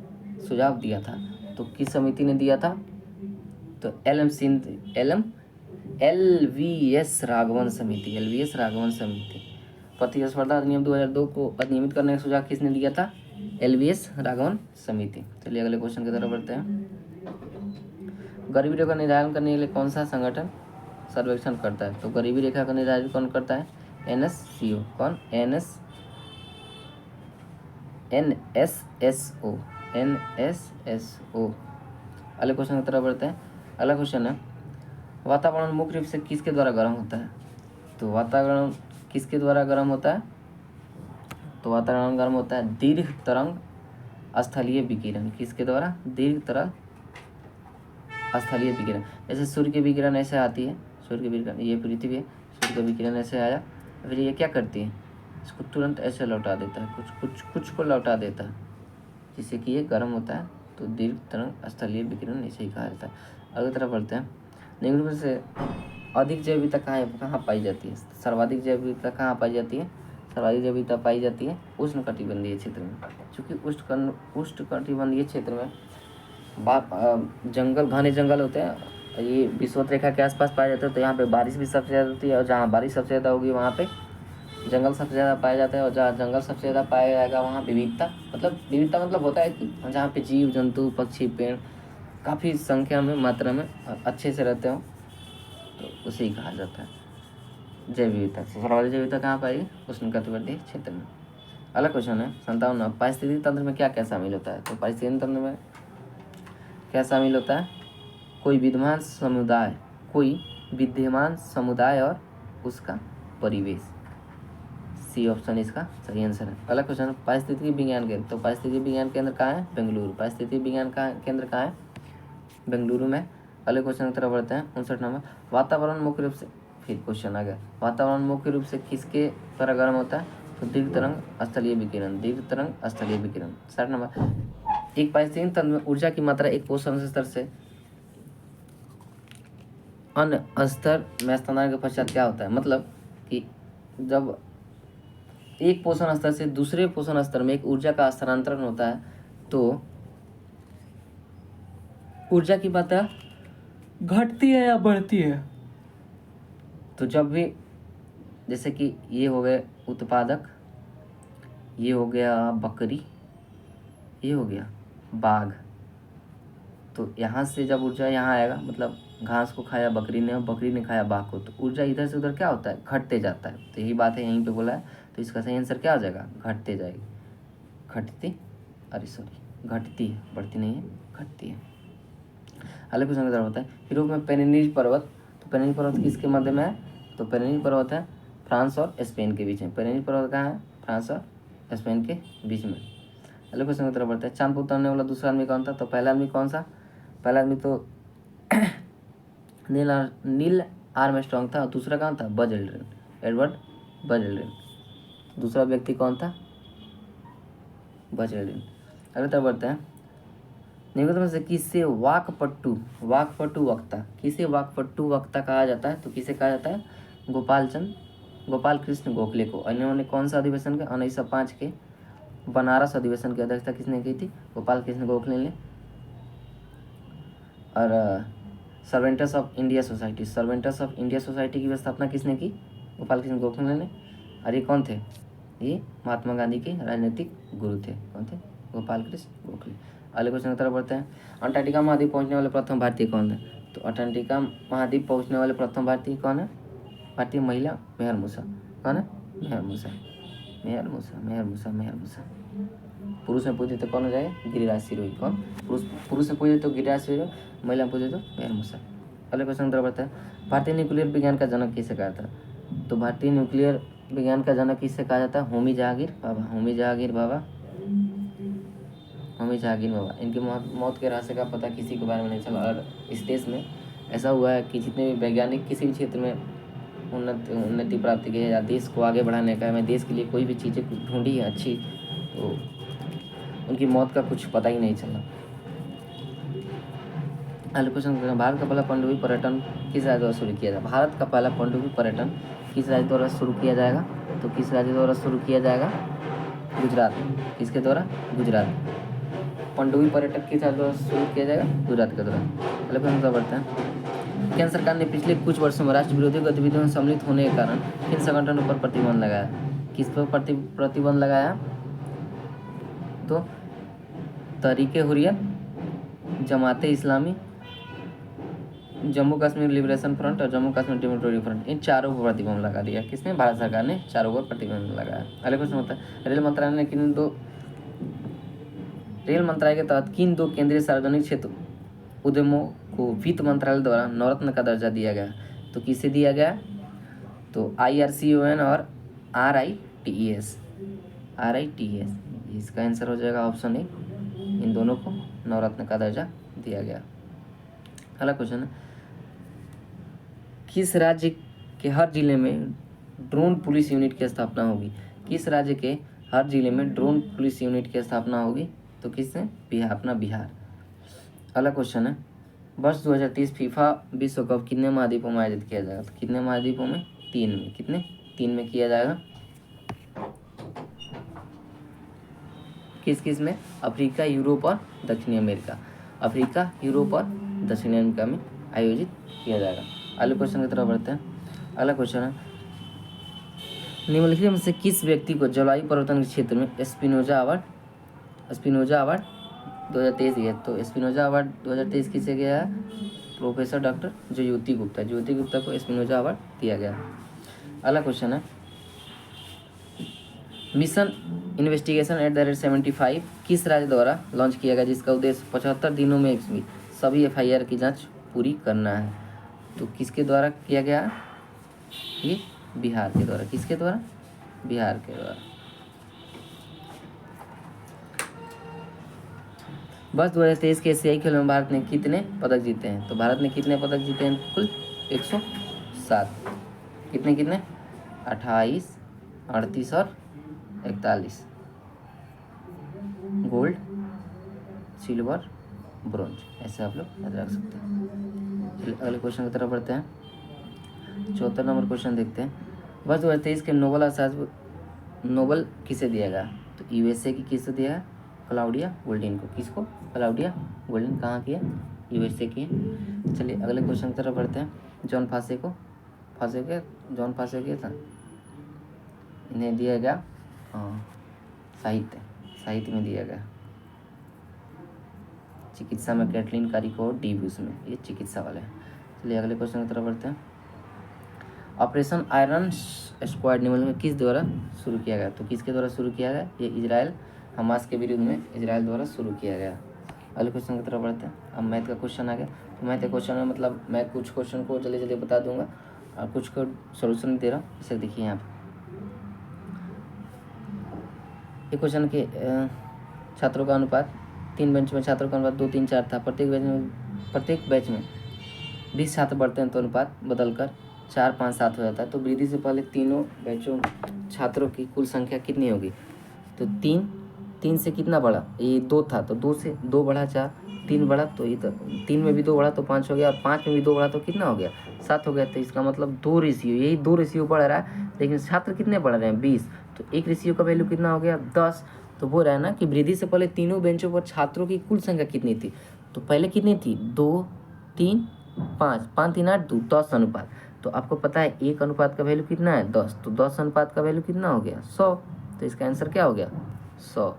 Speaker 1: सुझाव दिया था? तो किस समिति ने दिया था? तो LVS राघवन समिति। प्रतिस्पर्धा अधिनियम 2002 को अधिनियमित करने का सुझाव किसने दिया था? LVS राघवन समिति। चलिए अगले क्वेश्चन की तरफ बढ़ते हैं। गरीबी रेखा निर्धारण करने के लिए कौन सा संगठन सर्वेक्षण करता है? तो गरीबी रेखा का निर्धारण कौन करता है? NSCO। कौन? NSSO। अगले क्वेश्चन की तरफ बढ़ते हैं। अगला क्वेश्चन है, वातावरण मुख्य रूप से किसके द्वारा गर्म होता है? तो वातावरण किसके द्वारा गर्म होता है? तो वातावरण गर्म होता है दीर्घ तरंग स्थलीय विकिरण। किसके द्वारा? दीर्घ तरंग स्थलीय विकिरण। जैसे सूर्य की विकिरण ऐसे आती है, सूर्य की विकिरण, ये पृथ्वी है, सूर्य का विकिरण ऐसे आया, फिर ये क्या करती है? इसको तुरंत ऐसे लौटा देता है, कुछ को लौटा देता है, जिससे कि ये गर्म होता है। तो दीर्घ तरंग स्थलीय विकिरण ऐसे ही कहा जाता है। अगली तरफ बढ़ते हैं। निम्न में से अधिक जैव विविधता कहाँ पाई जाती है? सर्वाधिक जैव विविधता कहाँ पाई जाती है? सर्वाधिक जैव विविधता पाई जाती है उष्णकटिबंधीय क्षेत्र में। चूँकि उष्णकटिबंधीय क्षेत्र में जंगल, घने जंगल होते हैं, ये विषुवत रेखा के आसपास पाए जाते हैं। तो यहाँ पे बारिश भी सबसे ज़्यादा होती है, और जहाँ बारिश सबसे ज़्यादा होगी वहाँ पे जंगल सबसे ज़्यादा पाया जाता है। और जहाँ जंगल सबसे ज़्यादा पाया जाएगा वहाँ विविधता मतलब होता है कि जहाँ पे जीव जंतु पक्षी पेड़ काफ़ी संख्या में, मात्रा में अच्छे से रहते हो, तो उसे ही कहा जाता है जैव विविधता। सर्वाधिक जैव विविधता कहाँ पाएगी? उष्णकटिबंधीय क्षेत्र में। अगला क्वेश्चन है 57। पारिस्थितिकी तंत्र में क्या क्या शामिल होता है? तो पारिस्थितिकी तंत्र में क्या शामिल होता है? कोई विद्यमान समुदाय और उसका परिवेश। सी ऑप्शन इसका सही आंसर है। अगला क्वेश्चन है पारिस्थितिकी विज्ञान केंद्र। तो पारिस्थितिकी विज्ञान केंद्र कहाँ है? बेंगलुरु। पारिस्थितिकी विज्ञान केंद्र कहाँ है? बेंगलुरु में। अगले क्वेश्चन की तरफ बढ़ते हैं। 59 नंबर, वातावरण मुख्य रूप से, फिर क्वेश्चन आ गया, वातावरण मुख्य रूप से किसके द्वारा गर्म होता है? तो दीर्घ तरंग स्थलीय विकिरण। 60 नंबर, एक पारिस्थितिकी तंत्र में ऊर्जा की मात्रा एक पोषण स्तर से अन्य स्तर में स्थानांतरण के पश्चात क्या होता है? मतलब कि जब एक पोषण स्तर से दूसरे पोषण स्तर में एक ऊर्जा का स्थानांतरण होता है, तो ऊर्जा की मात्रा घटती है या बढ़ती है? तो जब भी, जैसे कि ये हो गए उत्पादक, ये हो गया बकरी, ये हो गया बाघ, तो यहाँ से जब ऊर्जा यहाँ आएगा, मतलब घास को खाया बकरी ने और बकरी ने खाया बाघ को, तो ऊर्जा इधर से उधर क्या होता है? घटते जाता है। तो यही बात है, यहीं पे बोला है, तो इसका सही आंसर क्या हो जाएगा? घटते जाएगी। घटती है, बढ़ती नहीं है, घटती है। अगले क्वेश्चन की तरफ होता है, यूरोप में पेरेनीज पर्वत। तो पेरेनीज पर्वत किसके मध्य में है? तो पेरेनीज पर्वत है फ्रांस और स्पेन के बीच में। पेरेनीज पर्वत कहाँ है? फ्रांस और स्पेन के बीच में। अगले क्वेश्चन की तरफ बढ़ते हैं, चांद पर उतरने वाला दूसरा आदमी कौन था? तो पहला आदमी कौन सा? पहला आदमी तो नील आर्मस्ट्रांग था, और दूसरा कौन था? Buzz Aldrin, Edward Buzz Aldrin. दूसरा व्यक्ति कौन था? Buzz Aldrin. अगले तरफ बढ़ते हैं, निम्नलिखित में से किसे वाकपट्टू वक्ता कहा जाता है? तो किसे कहा जाता है? गोपाल कृष्ण गोखले को। इन्होंने कौन सा अधिवेशन का? 1905 के बनारस अधिवेशन की अध्यक्षता किसने की थी? गोपाल कृष्ण गोखले ने। और servants of India society, servants of India society की स्थापना किसने की? गोपाल कृष्ण गोखले ने। और ये कौन थे? ये महात्मा गांधी के राजनीतिक गुरु थे। कौन थे? गोपाल कृष्ण गोखले। अगले क्वेश्चन की तरफ बढ़ते हैं। अंटार्कटिका महाद्वीप पहुंचने वाले प्रथम भारतीय कौन है? तो अंटार्कटिका महाद्वीप पहुंचने वाले प्रथम भारतीय कौन है? भारतीय महिला मेहर मूसा। कौन है? मेहर मूसा, मेहर मूसा, मेहर मूसा, मेहर मूसा। पुरुष में पूछे तो कौन हो जाएगा? गिरिराज सिरोही। कौन? पुरुष में पूछे तो गिरिराज सिरोही, महिला में पूछे तो मेहर मूसा। अगले क्वेश्चन की तरफ बढ़ते हैं। भारतीय न्यूक्लियर विज्ञान का जनक किसे कहा था? तो भारतीय न्यूक्लियर विज्ञान का जनक किससे कहा जाता है? होमी जहांगीर बाबा, होमी जहांगीर बाबा, होमी जहांगीर बाबा। इनकी मौत के रहस्य का पता किसी के बारे में नहीं चला। और इस देश में ऐसा हुआ है कि जितने भी वैज्ञानिक किसी भी क्षेत्र में उन्नति प्राप्त की है या देश को आगे बढ़ाने का, मैं देश के लिए कोई भी चीज़ें ढूंढी है अच्छी, तो उनकी मौत का कुछ पता ही नहीं चला। अगले क्वेश्चन, भारत का पहला पनडुब्बी पर्यटन किस राज्य द्वारा शुरू किया जाएगा? भारत का पहला पनडुब्बी पर्यटन किस राज्य द्वारा शुरू किया जाएगा? तो किस राज्य द्वारा शुरू किया जाएगा? गुजरात। किसके द्वारा? गुजरात। पनडुब्बी पर्यटन किस राज्य द्वारा शुरू किया जाएगा? गुजरात के द्वारा। अगले क्वेश्चन बढ़ते हैं। केंद्र सरकार ने पिछले कुछ वर्षों में राष्ट्र विरोधी गतिविधियों में सम्मिलित होने के कारण किन संगठनों पर प्रतिबंध लगाया? किस पर प्रतिबंध लगाया? तो तहरीक हुर्रियत, जमाते इस्लामी, जम्मू कश्मीर लिबरेशन फ्रंट और जम्मू कश्मीर डेमोक्रेटिक फ्रंट, इन चारों पर प्रतिबंध लगा दिया। किसने? भारत सरकार ने चारों पर प्रतिबंध लगाया। अगले क्वेश्चन होता है, रेल मंत्रालय के तहत किन दो केंद्रीय सार्वजनिक क्षेत्र उद्यमों को वित्त मंत्रालय द्वारा नवरत्न का दर्जा दिया गया? तो किसे दिया गया? तो IRCON और RITES, RITES। इसका आंसर हो जाएगा ऑप्शन ए, इन दोनों को नवरत्न का दर्जा दिया गया। अगला क्वेश्चन है, किस राज्य के हर जिले में ड्रोन पुलिस यूनिट की स्थापना होगी? किस राज्य के हर जिले में ड्रोन पुलिस यूनिट की स्थापना होगी? तो किसने? बिहार, अपना बिहार। अगला क्वेश्चन है, वर्ष 2030 फीफा विश्व कप कितने महाद्वीपों में आयोजित किया जाएगा? तो कितने महाद्वीपों में? 3 में। कितने? 3 में किया जाएगा। किस किस में? अफ्रीका, यूरोप और दक्षिणी अमेरिका। अफ्रीका, यूरोप और दक्षिणी अमेरिका में आयोजित किया जाएगा। अगले क्वेश्चन की तरफ बढ़ते हैं। अगला क्वेश्चन है, निम्नलिखित में से किस व्यक्ति को जलवायु परिवर्तन के क्षेत्र में स्पिनोजा अवार्ड 2023 दिया? तो स्पिनोजा अवार्ड 2023 किसे गया है? प्रोफेसर डॉक्टर ज्योति गुप्ता। ज्योति गुप्ता को स्पिनोजा अवार्ड दिया गया। अगला क्वेश्चन है, मिशन इन्वेस्टिगेशन @75 किस राज्य द्वारा लॉन्च किया गया, जिसका उद्देश्य 75 दिनों में सभी FIR की जांच पूरी करना है? तो किसके द्वारा किया गया? ये बिहार के द्वारा। किसके द्वारा? बिहार के द्वारा। वर्ष 2023 के एशियाई खेलों में भारत ने कितने पदक जीते हैं? तो भारत ने कितने पदक जीते हैं? कुल 107। कितने? 28, 38 और 41। गोल्ड, सिल्वर, ब्रॉन्ज, ऐसे आप लोग याद रख सकते हैं। चलिए अगले क्वेश्चन की तरफ बढ़ते हैं। 74 नंबर क्वेश्चन देखते हैं। वर्ष 2023 के नोबल किसे दिया गया? तो USA की किसे दिया है? क्लाउडिया गोल्डिन को। किसको? Claudia Goldin. कहाँ की है? USA की है। चलिए अगले क्वेश्चन की तरफ बढ़ते हैं। जॉन फासे किया था, इन्हें दिया गया साहित्य में दिया गया। चिकित्सा में कैटलिन कारिको और डी ब्यूस में, ये चिकित्सा वाले हैं। चलिए अगले क्वेश्चन की तरफ बढ़ते हैं। ऑपरेशन आयरन स्क्वाड निम्नलिखित में किस द्वारा शुरू किया गया? तो किसके द्वारा शुरू किया गया? ये इजराइल हमास के विरुद्ध में इजराइल द्वारा शुरू किया गया। अगले क्वेश्चन की तरफ बढ़ते हैं। अब मैथ का क्वेश्चन आ गया। तो मैथ के क्वेश्चन में मतलब मैं कुछ क्वेश्चन को जल्दी जल्दी बता दूंगा और कुछ को सोल्यूशन दे रहा हूँ। इसे देखिए यहाँ पर ये क्वेश्चन के छात्रों का अनुपात 3 बेंच में छात्रों का अनुपात 2, 3, 4 था। प्रत्येक बैच में 20 छात्र बढ़ते हैं तो अनुपात बदलकर 4, 5, 7 हो जाता है। तो वृद्धि से पहले तीनों बैचों छात्रों की कुल संख्या कितनी होगी? तो 3 से कितना बढ़ा? ये 2 था तो 2 से 2 बढ़ा 4, 3 बढ़ा तो ये 3 में भी 2 बढ़ा तो 5 हो गया, और 5 में भी 2 बढ़ा तो कितना हो गया? 7 हो गया। तो इसका मतलब 2 रेशियो, यही 2 रेशियो बढ़ रहा है, लेकिन छात्र कितने बढ़ रहे हैं? 20। तो 1 रेशियो का वैल्यू कितना हो गया? 10। तो बोल रहा है ना कि वृद्धि से पहले तीनों बेंचों पर छात्रों की कुल संख्या कितनी थी। तो पहले कितनी थी, 2 3 5, 5 3 8 2, 10 अनुपात। तो आपको पता है 1 अनुपात का वैल्यू कितना है, 10। तो 10 अनुपात का वैल्यू कितना हो गया, 100। तो इसका आंसर क्या हो गया, 100।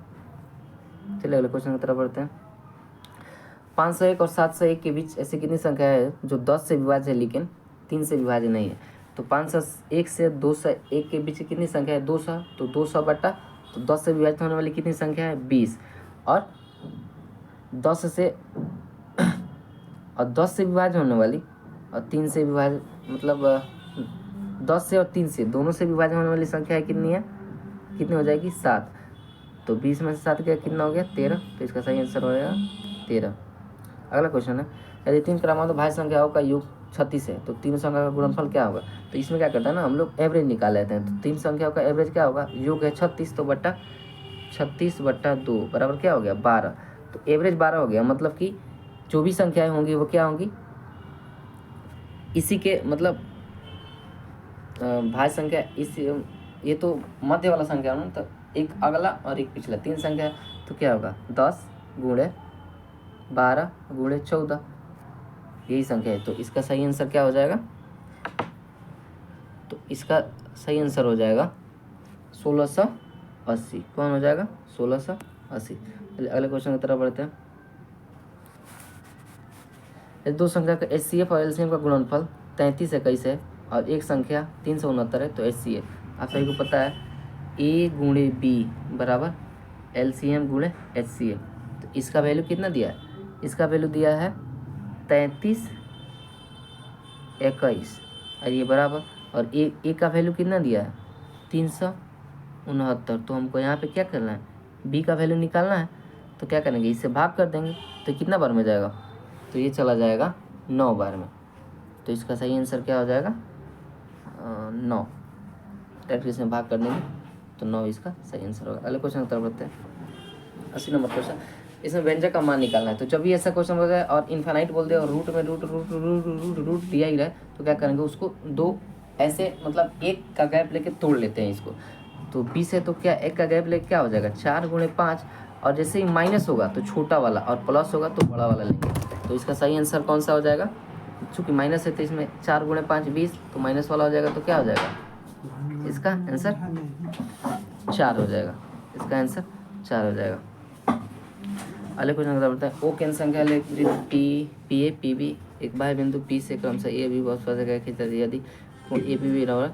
Speaker 1: चलिए अगले क्वेश्चन की तरफ बढ़ते हैं। 501 और 701 के बीच ऐसी कितनी संख्या है जो 10 से विभाज्य है लेकिन 3 से विभाज्य नहीं है। तो 501 से 201 के बीच कितनी संख्या है, 200। तो 200 बटा, तो 10 से विभाजित होने वाली कितनी संख्या है, 20। और 10 से विभाज्य होने वाली और 3 से विभाज्य, मतलब 10 से और 3 से दोनों से विभाज्य होने वाली संख्या है कितनी है, कितनी हो जाएगी, 7। तो 20 में से 7 गया कितना हो गया, 13। तो इसका सही आंसर हो जाएगा 13। अगला क्वेश्चन है, यदि 3 क्रमांक भाज्य संख्याओं का योग 36 है तो तीनों संख्या का गुणनफल क्या होगा। तो इसमें क्या करता है ना, हम लोग एवरेज निकाल लेते हैं। तो 3 संख्याओं का एवरेज क्या होगा, योग है 36, तो बटा 36 बटा 2 बराबर क्या हो गया, 12। तो एवरेज 12 हो गया, मतलब कि जो भी संख्याएं होंगी वो क्या होंगी, इसी के मतलब भाज्य संख्या इस, ये तो मध्य वाला संख्या है ना, तो एक अगला और एक पिछला, 3 संख्या। तो क्या होगा, 10 गुणे 12 गुणे 14, यही संख्या है। तो इसका सही आंसर क्या हो जाएगा, तो इसका सही आंसर हो जाएगा 1680। कौन हो जाएगा, 1680। अगले क्वेश्चन की तरफ बढ़ते हैं। यदि दो संख्या का HCF और LCM का गुणनफल 33 21 है और एक संख्या 369 है तो HCF, आप सभी को पता है A गुणे B बराबर LCM गुणे HCF। तो इसका वैल्यू कितना दिया है, इसका वैल्यू दिया है 33 21 और ये बराबर, और ए का वैल्यू कितना दिया है 369। तो हमको यहाँ पे क्या करना है, बी का वैल्यू निकालना है। तो क्या करेंगे, इससे भाग कर देंगे। तो कितना बार में जाएगा, तो ये चला जाएगा 9 बार में। तो इसका सही आंसर क्या हो जाएगा, 9। डायरेक्ट इसमें भाग कर देंगे तो 9 इसका सही आंसर होगा। अगले क्वेश्चन की तरफ बढ़ते हैं। 80 नंबर क्वेश्चन, इसमें व्यंजक का मान निकालना है। तो जब भी ऐसा क्वेश्चन हो जाए और इन्फाइनाइट बोल दे और रूट में root root root root root दिया ही रहे, तो क्या करेंगे, उसको दो ऐसे मतलब एक का गैप लेके तोड़ लेते हैं इसको। तो 20 है तो क्या एक का गैप लेके क्या हो जाएगा, 4 गुणे 5, और जैसे ही माइनस होगा तो छोटा वाला और प्लस होगा तो बड़ा वाला लेंगे। तो इसका सही आंसर कौन सा हो जाएगा, चूँकि माइनस है तो इसमें 4 गुणे 5 20, तो माइनस वाला हो जाएगा। तो क्या हो जाएगा, इसका आंसर 4 हो जाएगा। इसका आंसर 4 हो जाएगा। अगले क्वेश्चन का बताते हैं, ओ केंद्र संख्या पी ए पी बी एक बाह्य बिंदु पी से क्रमशः ए बी बहुत जगह खींचा जाए। यदि कोण ए पी बी बराबर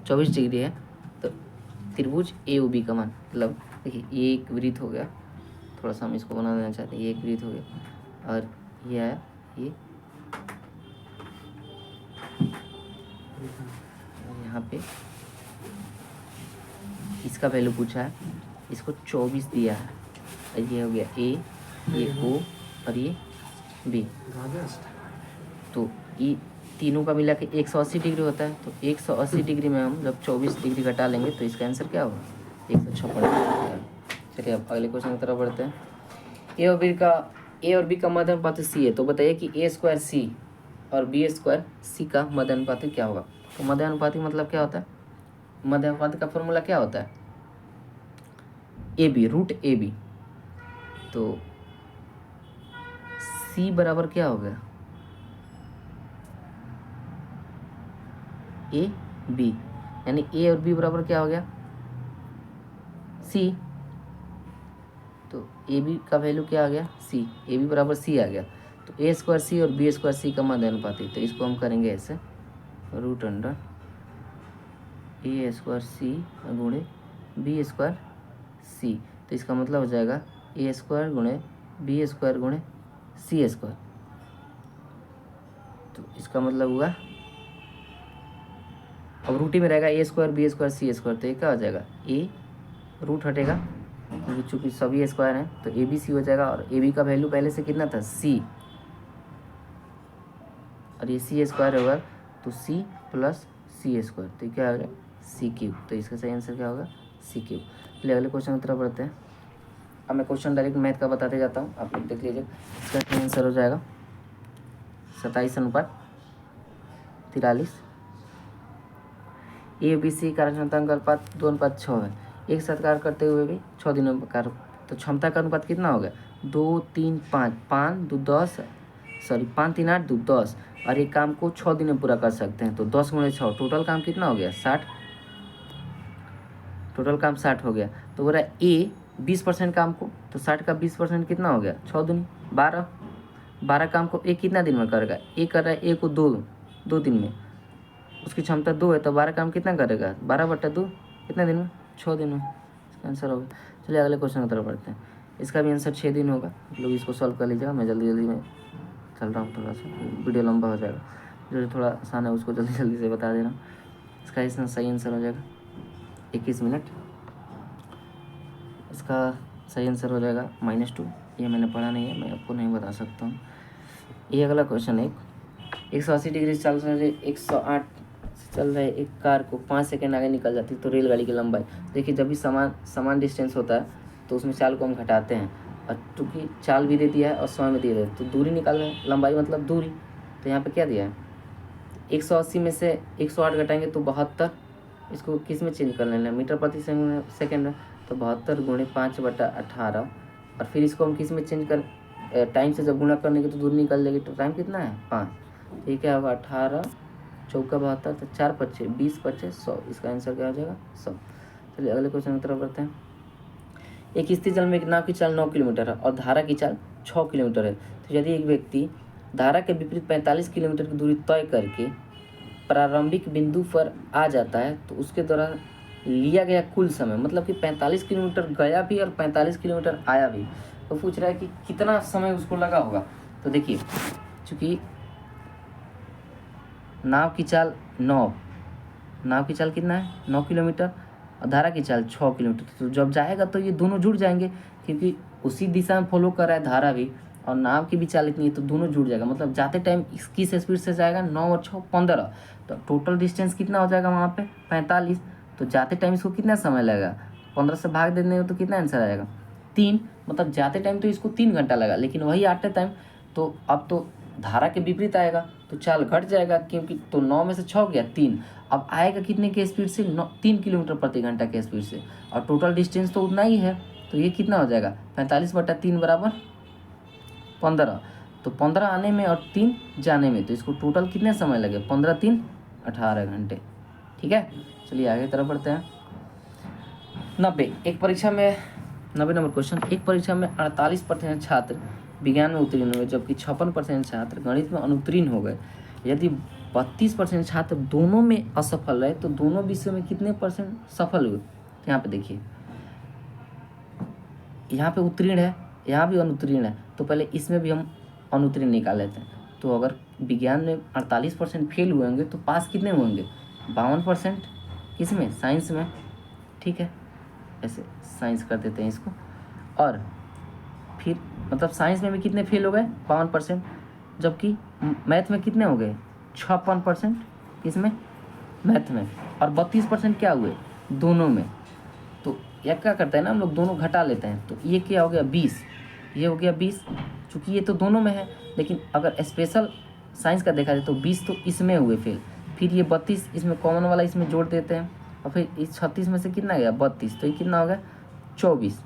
Speaker 1: 24 डिग्री है तो त्रिभुज ए ओ बी का मान, मतलब देखिए ये एक वृत्त हो गया, थोड़ा सा हम इसको बना देना चाहते हैं, ये एक वृत्त हो गया और ये है ये यहाँ पे इसका वैल्यू पूछा है, इसको 24 दिया है, ये हो गया ए, ये ओ और ये बी। तो ये तीनों का मिला के 180 डिग्री होता है। तो 180 डिग्री में हम जब 24 डिग्री घटा लेंगे तो इसका आंसर क्या होगा, 156 डिग्री। चलिए अब अगले क्वेश्चन की तरफ बढ़ते हैं। ए और बी का मध्य अनुपात सी है, तो बताइए कि ए स्क्वायर सी और बी स्क्वायर सी का मध्य अनुपात क्या होगा। तो मध्य अनुपात मतलब क्या होता है, मध्य अनुपात का फॉर्मूला क्या होता है, A B root A B. तो सी बराबर क्या हो गया, ए बी, यानी ए और बी बराबर क्या हो गया, सी। तो ए बी का वैल्यू क्या आ गया, सी, ए बी बराबर सी आ गया। तो ए स्क्वायर सी और बी स्क्वायर सी का मध्य अनुपात है, तो इसको हम करेंगे ऐसे, रूट अंडर ए स्क्वायर सी गुणे बी स्क्वायर सी। तो इसका मतलब हो जाएगा ए स्क्वायर गुणे बी स्क्वायर गुणे सी स्क्वायर। तो इसका मतलब हुआ, अब रूटी में रहेगा ए स्क्वायर बी स्क्वायर सी स्क्वायर, तो ये क्या हो जाएगा, ए रूट हटेगा क्योंकि चूँकि सभी स्क्वायर हैं, तो ए बी सी हो जाएगा। और ए बी का वैल्यू पहले से कितना था, सी, और ये सी स्क्वायर होगा तो सी प्लस सी स्क्वायर, तो क्या होगा, सी क्यूब। तो इसका सही आंसर क्या होगा, सी क्यूब। चलिए अगले क्वेश्चन की तरफ बढ़ते हैं। अब मैं क्वेश्चन डायरेक्ट मैथ का बताते जाता हूँ, आप लोग देख लीजिए। इसका सही आंसर हो जाएगा 27 अनुपात 43 ए बी सी कार्य क्षमता अनुपात 2:6 है। एक साथ कार्य करते हुए भी 6 दिनों में कार्य, तो क्षमता का अनुपात कितना हो गया 2 3 5, 5 2 10, सॉरी 5 3 8 2 10, और एक काम को 6 दिन में पूरा कर सकते हैं, तो 10 × 6 टोटल काम कितना हो गया 60, टोटल काम 60 हो गया। तो बोल रहा है ए 20% काम को, तो 60 का 20% कितना हो गया 6 दूनी 12, 12 काम को ए कितना दिन में करेगा, ए कर रहा है ए को 2 दिन में, उसकी क्षमता 2 है, तो 12 काम कितना करेगा 12/2 कितने दिन में 6 दिन में, इसका आंसर होगा। चलिए अगले क्वेश्चन की तरफ बढ़ते हैं। इसका भी आंसर 6 दिन होगा, आप लोग इसको सॉल्व कर लीजिएगा। मैं जल्दी में चल रहा हूँ, थोड़ा सा वीडियो लंबा हो जाएगा, जो थोड़ा आसान है उसको जल्दी से बता दे रहा हूँ। इसका इसमें सही आंसर हो जाएगा 21 मिनट। इसका सही आंसर हो जाएगा -2। ये मैंने पढ़ा नहीं है, मैं आपको नहीं बता सकता हूँ। ये अगला क्वेश्चन है, 180 डिग्री से चल रहे 108 से चल रहे एक कार को 5 सेकंड आगे निकल जाती है, तो रेलगाड़ी की लंबाई देखिए, जब भी समान डिस्टेंस होता है तो उसमें चाल को हम घटाते हैं, और चूँकि चाल भी दे दिया है और समय भी दे दिया है, तो दूरी निकाल रहे हैं, लंबाई मतलब दूरी। तो यहाँ पे क्या दिया है 180 में से 108 घटाएंगे तो 72, इसको किस में चेंज कर लेना है मीटर प्रति सेकेंड है, तो 72 × 5/18, और फिर इसको हम किस में चेंज कर टाइम से जब गुणा करने की तो दूरी निकल जाएगी, तो टाइम कितना है 5, ठीक है। अब 18 चौका 72, तो 4 5 20 5 100, इसका आंसर क्या हो जाएगा 100। चलिए अगले क्वेश्चन की तरफ बढ़ते हैं। एक स्थिर जल में एक नाव की चाल 9 किलोमीटर है और धारा की चाल 6 किलोमीटर है, तो यदि एक व्यक्ति धारा के विपरीत 45 किलोमीटर की दूरी तय करके प्रारंभिक बिंदु पर आ जाता है, तो उसके द्वारा लिया गया कुल समय, मतलब कि 45 किलोमीटर गया भी और 45 किलोमीटर आया भी, तो पूछ रहा है कि कितना समय उसको लगा होगा। तो देखिए, चूँकि नाव की चाल कितना है 9 किलोमीटर, और धारा की चाल 6 किलोमीटर, तो जब जाएगा तो ये दोनों जुड़ जाएंगे, क्योंकि उसी दिशा में फॉलो कर रहा है धारा भी, और नाव की भी चाल इतनी है, तो दोनों जुड़ जाएगा। मतलब जाते टाइम किस स्पीड से जाएगा 9 और 6 15, तो टोटल डिस्टेंस कितना हो जाएगा वहाँ पे 45, तो जाते टाइम इसको कितना समय लगेगा 15 से भाग देने में, तो कितना आंसर आएगा 3, मतलब जाते टाइम तो इसको 3 घंटा लगा, लेकिन वही आते टाइम तो अब तो धारा के विपरीत आएगा, तो चाल घट जाएगा, क्योंकि तो 9 में से 6 गया 3, अब आएगा कितने के स्पीड से 3 किलोमीटर प्रति घंटा के स्पीड से, और टोटल डिस्टेंस तो उतना ही है, तो ये कितना हो जाएगा 45/3 = 15, तो 15 आने में और 3 जाने में, तो इसको टोटल कितने समय लगे 15 3 18 घंटे, ठीक है। चलिए आगे तरफ बढ़ते हैं। 90 नंबर क्वेश्चन, एक परीक्षा में 48% छात्र विज्ञान में उत्तीर्ण हुए, जबकि 56% छात्र गणित में अनुत्तीर्ण हो गए। यदि 32% छात्र दोनों में असफल रहे, तो दोनों विषयों में कितने % सफल हुए। तो यहाँ पे देखिए, यहाँ पे उत्तीर्ण है, यहाँ भी अनुत्तीर्ण है, तो पहले इसमें भी हम अनुत्तीर्ण निकाल लेते हैं। तो अगर विज्ञान में 48% फेल हुए होंगे, तो पास कितने होंगे 52%, किसमें साइंस में, ठीक है। ऐसे साइंस कर देते हैं इसको, और फिर मतलब साइंस में भी कितने फेल हो गए 52%, जबकि मैथ में कितने हो गए 56%, किसमें मैथ में, और 32% क्या हुए दोनों में। तो यह क्या करता है ना, हम लोग दोनों घटा लेते हैं, तो ये क्या हो गया 20, ये हो गया 20, चूँकि ये तो दोनों में है, लेकिन अगर स्पेशल साइंस का देखा जाए तो 20 तो इसमें हुए फेल, फिर ये 32 इसमें कॉमन वाला इसमें जोड़ देते हैं, और फिर इस 36 में से कितना गया 32, तो ये कितना हो गया 24,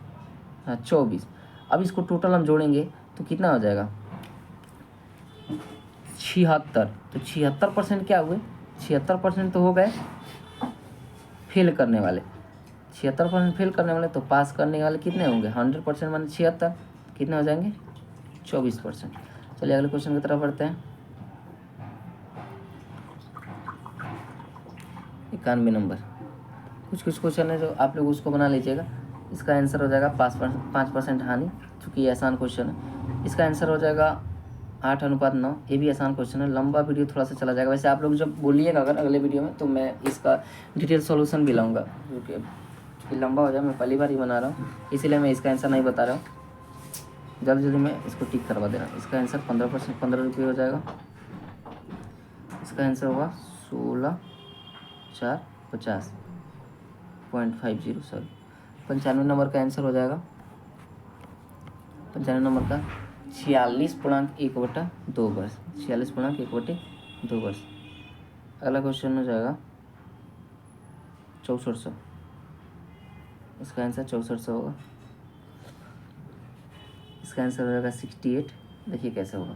Speaker 1: हाँ 24। अब इसको टोटल हम जोड़ेंगे तो कितना हो जाएगा 76, तो 76% क्या हुए 76% तो हो गए फेल करने वाले, 76% फेल करने वाले, तो पास करने वाले कितने होंगे 100% माने 76, कितने हो जाएंगे 24%। चलिए अगले क्वेश्चन की तरफ बढ़ते हैं। 91 नंबर, कुछ क्वेश्चन है जो आप लोग उसको बना लीजिएगा। इसका आंसर हो जाएगा 5% हानि, चूँकि ये आसान क्वेश्चन है। इसका आंसर हो जाएगा 8:9, ये भी आसान क्वेश्चन है। लंबा वीडियो थोड़ा सा चला जाएगा, वैसे आप लोग जब बोलिएगा अगर अगले वीडियो में, तो मैं इसका डिटेल सॉल्यूशन भी लाऊंगा, क्योंकि लंबा हो जाए, मैं पहली बार ही बना रहा हूँ, इसीलिए मैं इसका आंसर नहीं बता रहा हूँ। जल्दी मैं इसको टिक करवा दे रहा हूँ। इसका आंसर 15% 15 रुपये हो जाएगा। इसका आंसर होगा 16,450.50, सॉरी 95 नंबर का आंसर हो जाएगा। 95 नंबर का 46.1/2 वर्ष, 46.1/2 वर्ष। अगला क्वेश्चन हो जाएगा 6400, इसका आंसर 6400 होगा। इसका आंसर हो जाएगा 68। देखिए कैसे होगा,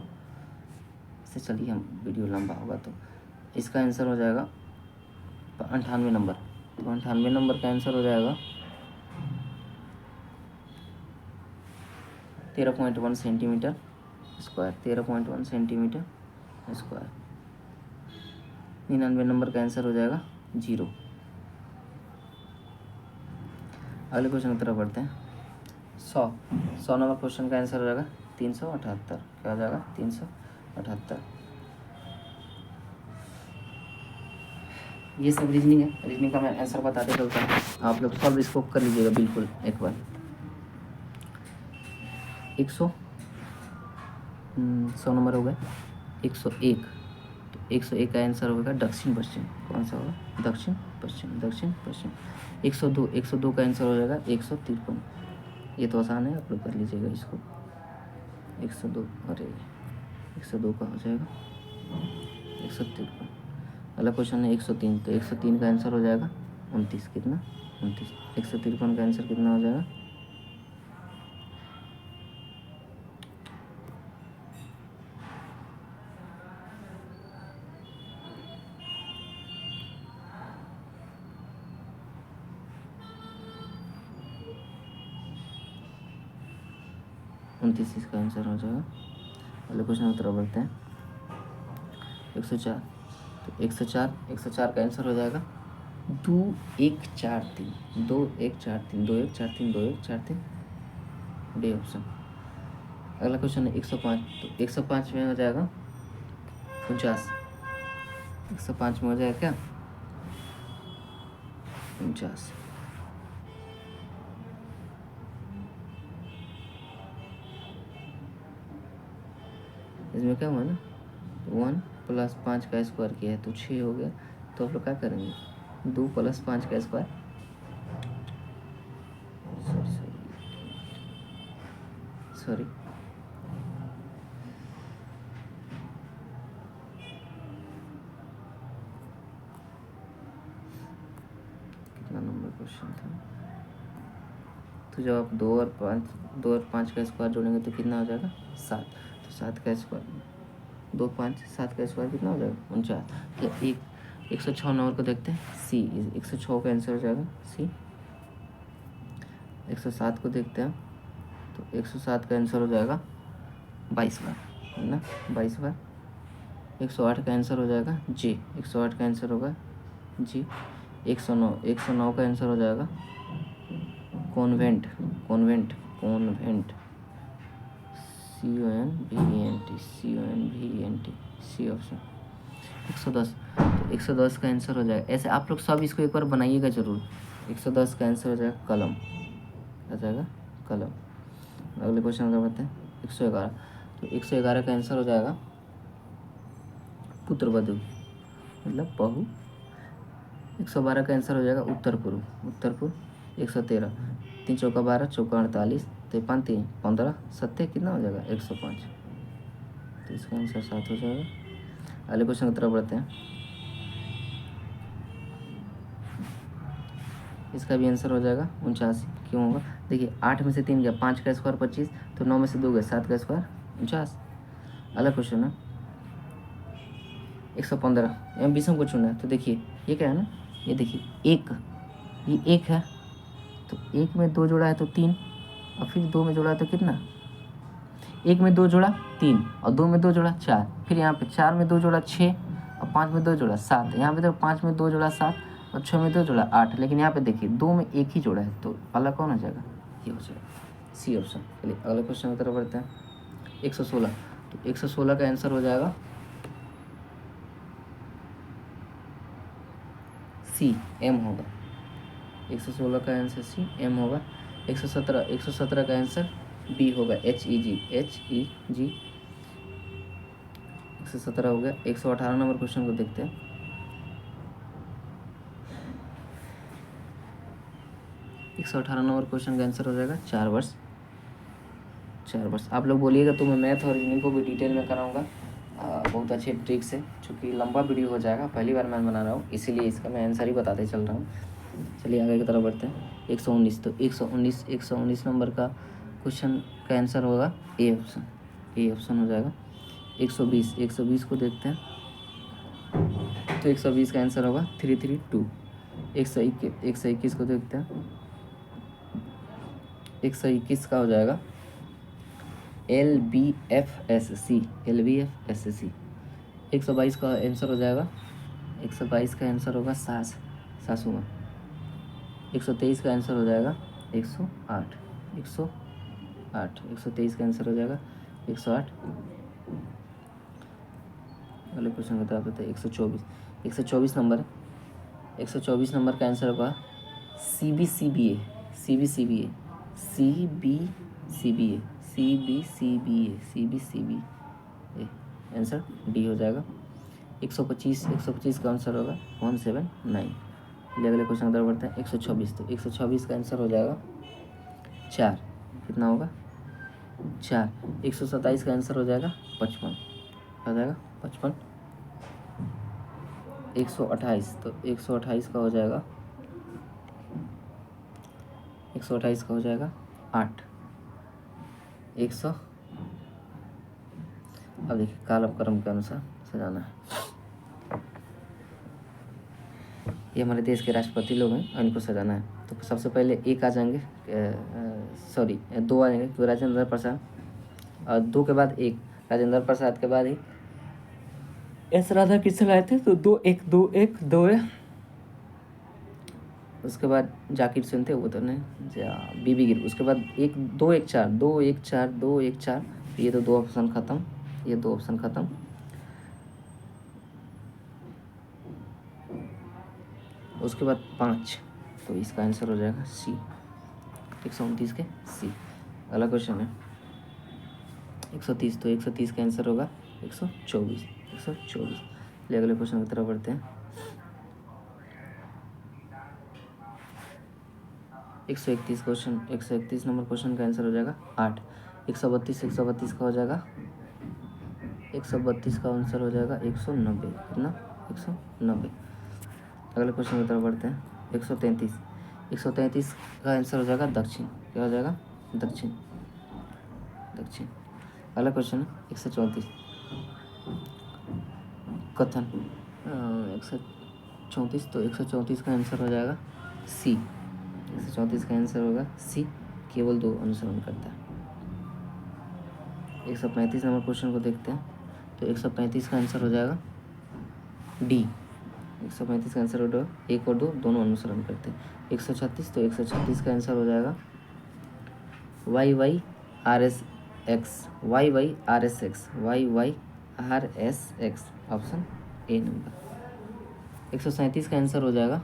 Speaker 1: इससे चलिए हम वीडियो लंबा होगा तो इसका आंसर हो जाएगा 98 नंबर। तो 98 नंबर का आंसर हो जाएगा 13.1 centimetre square, 13.1 centimetre square. 99 number का आंसर हो जाएगा 0। अगले क्वेश्चन की तरफ बढ़ते हैं। 100 नंबर क्वेश्चन का आंसर हो जाएगा 378। क्या हो जाएगा? 378। ये सब रीजनिंग है, रीजनिंग का मैं आंसर बताते चलता हूँ, आप लोग सॉल्व इसको कर लीजिएगा बिल्कुल एक बार। 100 नंबर हो गया 101। तो 101 का आंसर होगा दक्षिण पश्चिम। कौन सा होगा? दक्षिण पश्चिम, दक्षिण पश्चिम। 102 का आंसर हो जाएगा 153। ये तो आसान है, आप लोग कर लीजिएगा इसको। 102, अरे 102 का हो जाएगा 153। अगला क्वेश्चन है 103। तो 103 का आंसर हो जाएगा 29। कितना? 29। 153 का आंसर कितना हो जाएगा? 29 इसका आंसर हो जाएगा। अगले क्वेश्चन की तरफ बढ़ते हैं। 104। तो 104 का आंसर हो जाएगा 2143। 2143, 2143, 2143, डी ऑप्शन। अगला क्वेश्चन है 105। तो 105 में हो जाएगा 49। 105 में हो जाएगा क्या? 49। इसमें क्या हुआ ना, 1 + 5 का स्क्वायर किया है तो 6 हो गया। तो आप लोग क्या करेंगे? 2 + 5 का स्क्वायर, सॉरी कितना नंबर क्वेश्चन था? तो जब आप 2 और 5 का स्क्वायर जोड़ेंगे तो कितना हो जाएगा? 7। तो 7 का स्क्वायर, 2 5 7 का स्क्वायर कितना हो जाएगा? 49। तो 106 नंबर को देखते हैं। सी, 106 का आंसर हो जाएगा सी। 107 को देखते हैं। तो 107 का आंसर हो जाएगा 22 बार, है ना? 22 बार। 108 का आंसर हो जाएगा जी। 108 का आंसर होगा जी। 109 का आंसर हो जाएगा convent, convent, convent, CONVENT, CONVENT, C option. 110। तो 110 का आंसर हो जाएगा, ऐसे आप लोग सब इसको एक बार बनाइएगा जरूर। 110 का आंसर हो जाएगा कलम, आ जाएगा कलम। अगले क्वेश्चन का बताते हैं 111। तो 111 का आंसर हो जाएगा पुत्रवधू, मतलब बहू। 112 का आंसर हो जाएगा उत्तर पूर्व, उत्तर पूर्व। 113। 3 चौका 12, चौका 48, 53 3 15, 7 कितना हो जाएगा? 105। तो इसका आंसर 7 हो जाएगा। अगले क्वेश्चन की तरफ बढ़ते हैं। इसका भी आंसर हो जाएगा 49। क्यों होगा? देखिए 8 में से 3 गया, 5 का स्क्वायर 25, तो 9 में से 2 गया, 7 का स्क्वायर 49। अगला क्वेश्चन है 115। यहाँ 20 को चुना है। तो देखिए ये क्या है ना, ये देखिए ये 1 है, तो 1 में 2 जोड़ा है तो 3, और फिर 2 में जोड़ा है तो कितना? 1 में 2 जोड़ा 3, और 2 में 2 जोड़ा 4, फिर यहाँ पे 4 में 2 जोड़ा 6, और 5 में 2 जोड़ा 7। यहाँ पे तो 5 में 2 जोड़ा 7, और 6 में 2 जोड़ा 8। लेकिन यहाँ पे देखिए 2 में 1 ही जोड़ा है, तो पहला कौन हो जाएगा? ये हो जाएगा सी ऑप्शन। चलिए अगले क्वेश्चन की तरफ बढ़ते हैं। 116। तो 116 का आंसर हो जाएगा सी, एम होगा। 116 का आंसर सी, एम होगा। 117 का आंसर बी होगा, HEG, HEG। 117 हो गया। 118 नंबर क्वेश्चन को देखते हैं। 118 नंबर क्वेश्चन का आंसर हो जाएगा 4 वर्ष। 4 वर्ष। आप लोग बोलिएगा तो मैं मैथ और रीजनिंग को भी डिटेल में कराऊंगा बहुत अच्छे ट्रिक से, चूँकि लंबा वीडियो हो जाएगा, पहली बार मैं बना रहा हूँ, इसीलिए इसका मैं आंसर ही बताते चल रहा हूँ। चलिए आगे की तरफ बढ़ते हैं। 119, तो 119 नंबर का क्वेश्चन का आंसर होगा ए ऑप्शन हो जाएगा। 120 को देखते हैं, तो 120 का आंसर होगा 332। 121 को देखते हैं, 121 का हो जाएगा LBFSC। 122 का आंसर हो जाएगा, 122 का आंसर होगा सासुआ। 123 का आंसर हो जाएगा 108। 123 का आंसर हो जाएगा 108। अगले क्वेश्चन बता देते हैं। 124 नंबर का आंसर होगा CBCBA। आंसर डी हो जाएगा। 125 का आंसर होगा 179। अगले क्वेश्चन की तरफ बढ़ते हैं। 126, तो 126 का आंसर हो जाएगा 4। कितना होगा 4। 127 का आंसर हो जाएगा 55। हो जाएगा 55। 128, तो 128 का हो जाएगा 8। 100, अब देखिए कालक्रम के अनुसार सजाना है। ये हमारे देश के राष्ट्रपति लोग हैं और इनको सजाना है। तो सबसे पहले एक आ जाएंगे, सॉरी 2 आ जाएंगे, तो राजेंद्र प्रसाद, और 2 के बाद 1, राजेंद्र प्रसाद के बाद 1 एस राधाकृष्णन आए थे, तो 2 है। उसके बाद जाकिर हुसैन थे, वो तो नहीं, बीबी गिल। उसके बाद 2 1 4। ये तो 2 ऑप्शन खत्म, ये 2 ऑप्शन खत्म। उसके बाद 5, तो इसका आंसर हो जाएगा सी। 129 के सी। अगला क्वेश्चन है 130, तो 130 का आंसर होगा 124। अगले क्वेश्चन की तरफ बढ़ते हैं। 131 क्वेश्चन, 131 नंबर क्वेश्चन का आंसर हो जाएगा 8। 132 का हो जाएगा, 132 का आंसर हो जाएगा 190। कितना 190। अगले क्वेश्चन की तरफ बढ़ते हैं। 133 का आंसर हो जाएगा दक्षिण। क्या हो जाएगा दक्षिण। अगला क्वेश्चन है 134 कथन। 134, तो 134 का आंसर हो जाएगा सी। 134 का आंसर होगा सी, केवल 2 अनुसरण करता है। 135 नंबर क्वेश्चन को देखते हैं, तो 135 का आंसर हो जाएगा डी। 135 का आंसर होगा 1 और 2 दोनों अनुसरण करते हैं। 136, तो 136 का आंसर हो जाएगा YYRSX ऑप्शन ए नंबर। 137 का आंसर हो जाएगा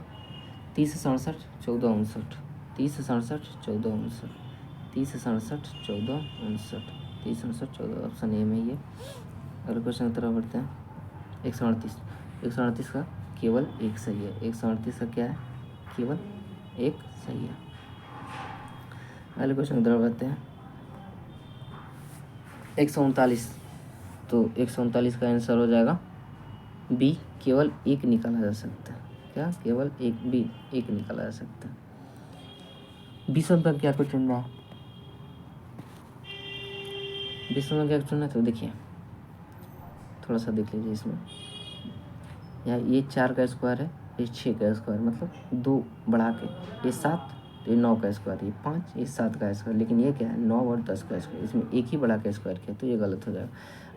Speaker 1: 30 67 14 59। 30 67 14 59। 30 67 14 59। 30 67 14 ऑप्शन ए में ही है। अगले क्वेश्चन की तरफ बढ़ते हैं। 138 का केवल 1 सही है। 138 का क्या है, केवल 1 सही है। अगले क्वेश्चन की तरफ बढ़ते हैं। 139, तो 139 का आंसर हो जाएगा बी, केवल 1 निकाला जा सकता है। क्या, केवल 1 निकाला जा सकता है। 20 नंबर क्या कुछ चुनना है, 20 नंबर क्या चुनना है, तो देखिए थोड़ा सा देख लीजिए। इसमें यहाँ ये 4 का स्क्वायर है, ये 6 का स्क्वायर, मतलब 2 बढ़ा के ये 7, ये 9 का स्क्वायर, ये 5, ये 7 का स्क्वायर। लेकिन ये क्या है 9 और 10 का स्क्वायर, इसमें एक ही बढ़ा के स्क्वायर किया, तो ये गलत हो जाएगा।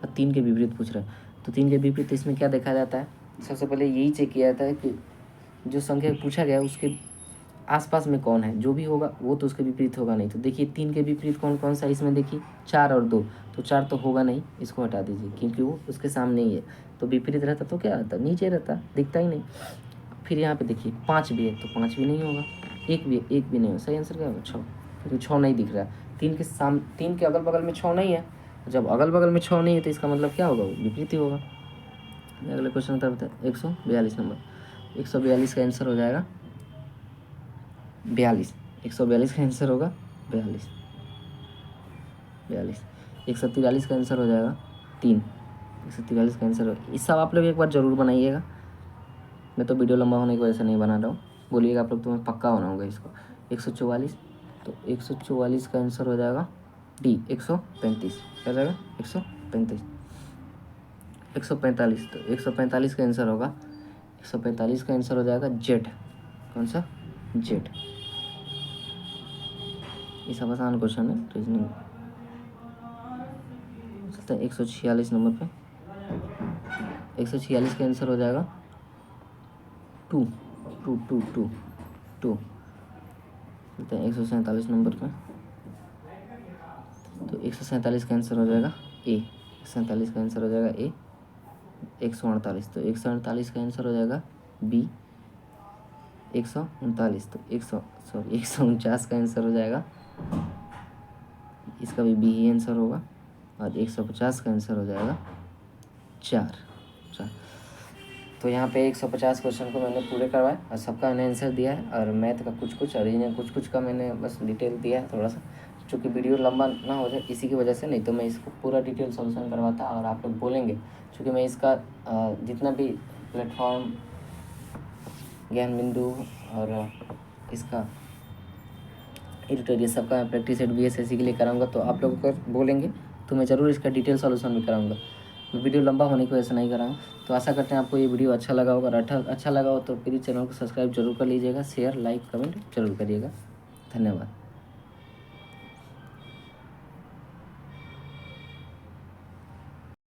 Speaker 1: और 3 के विपरीत पूछ रहा है, तो 3 के विपरीत इसमें क्या देखा जाता है, सबसे पहले यही चेक किया जाता है कि जो संख्या पूछा गया उसके आसपास में कौन है, जो भी होगा वो तो उसके विपरीत होगा नहीं। तो देखिए 3 के विपरीत कौन कौन सा, इसमें देखिए 4 और 2, तो 4 तो होगा नहीं, इसको हटा दीजिए क्योंकि वो उसके सामने ही है। तो विपरीत रहता तो क्या रहता, नीचे रहता, दिखता ही नहीं। फिर यहाँ पे देखिए 5 भी है, तो 5 भी नहीं होगा, 1 भी नहीं होगा। सही आंसर क्या होगा 6, क्योंकि 6 नहीं दिख रहा है। 3 के अगल बगल में 6 नहीं है, जब अगल बगल में 6 नहीं है तो इसका मतलब क्या होगा, विपरीत ही होगा। अगले क्वेश्चन की तरफ 142 नंबर। 142 का आंसर हो जाएगा 42। 142 का आंसर होगा 42। 143 का आंसर हो जाएगा 3। 143 का आंसर होगा। इस सब आप लोग एक बार ज़रूर बनाइएगा, मैं तो वीडियो लंबा होने की वजह से नहीं बना रहा हूँ। बोलिएगा आप लोग, तो मैं पक्का बनाऊँगा इसको। 144, तो 144 का आंसर हो जाएगा डी 135। क्या जाएगा 135। 145, तो 145 का आंसर होगा, 145 का आंसर हो जाएगा जेड। कौन सा? जेड। ये सब आसान क्वेश्चन है रीजनिंग। चलते हैं 146 नंबर पे। 146 का आंसर हो जाएगा two two two two two. चलते हैं 147 नंबर पे। तो 147 का आंसर हो जाएगा ए। 147 का आंसर हो जाएगा ए। 148, तो 148 का आंसर हो जाएगा बी। 139, तो 149 का आंसर हो जाएगा, इसका भी बी ही आंसर होगा। और 150 का आंसर हो जाएगा 4। तो यहाँ पे 150 क्वेश्चन को मैंने पूरे करवाए और सबका मैंने आंसर दिया है। और मैथ का कुछ और रीजनिंग कुछ का मैंने बस डिटेल दिया है थोड़ा सा, चूँकि वीडियो लंबा ना हो जाए इसी की वजह से, नहीं तो मैं इसको पूरा डिटेल सॉल्यूशन करवाता। और आप लोग बोलेंगे, चूँकि मैं इसका जितना भी प्लेटफॉर्म, ज्ञान बिंदु और इसका एडिटोरियल सबका मैं प्रैक्टिस एड BSSC के लिए कराऊंगा। तो आप लोग अगर बोलेंगे तो मैं ज़रूर इसका डिटेल सॉल्यूशन भी कराऊंगा। मैं वीडियो लंबा होने की वजह से नहीं कराऊँ। तो आशा करते हैं आपको ये वीडियो अच्छा लगा होगा। और अच्छा लगा हो तो प्लीज़ चैनल को सब्सक्राइब जरूर कर लीजिएगा, शेयर लाइक कमेंट जरूर करिएगा। धन्यवाद।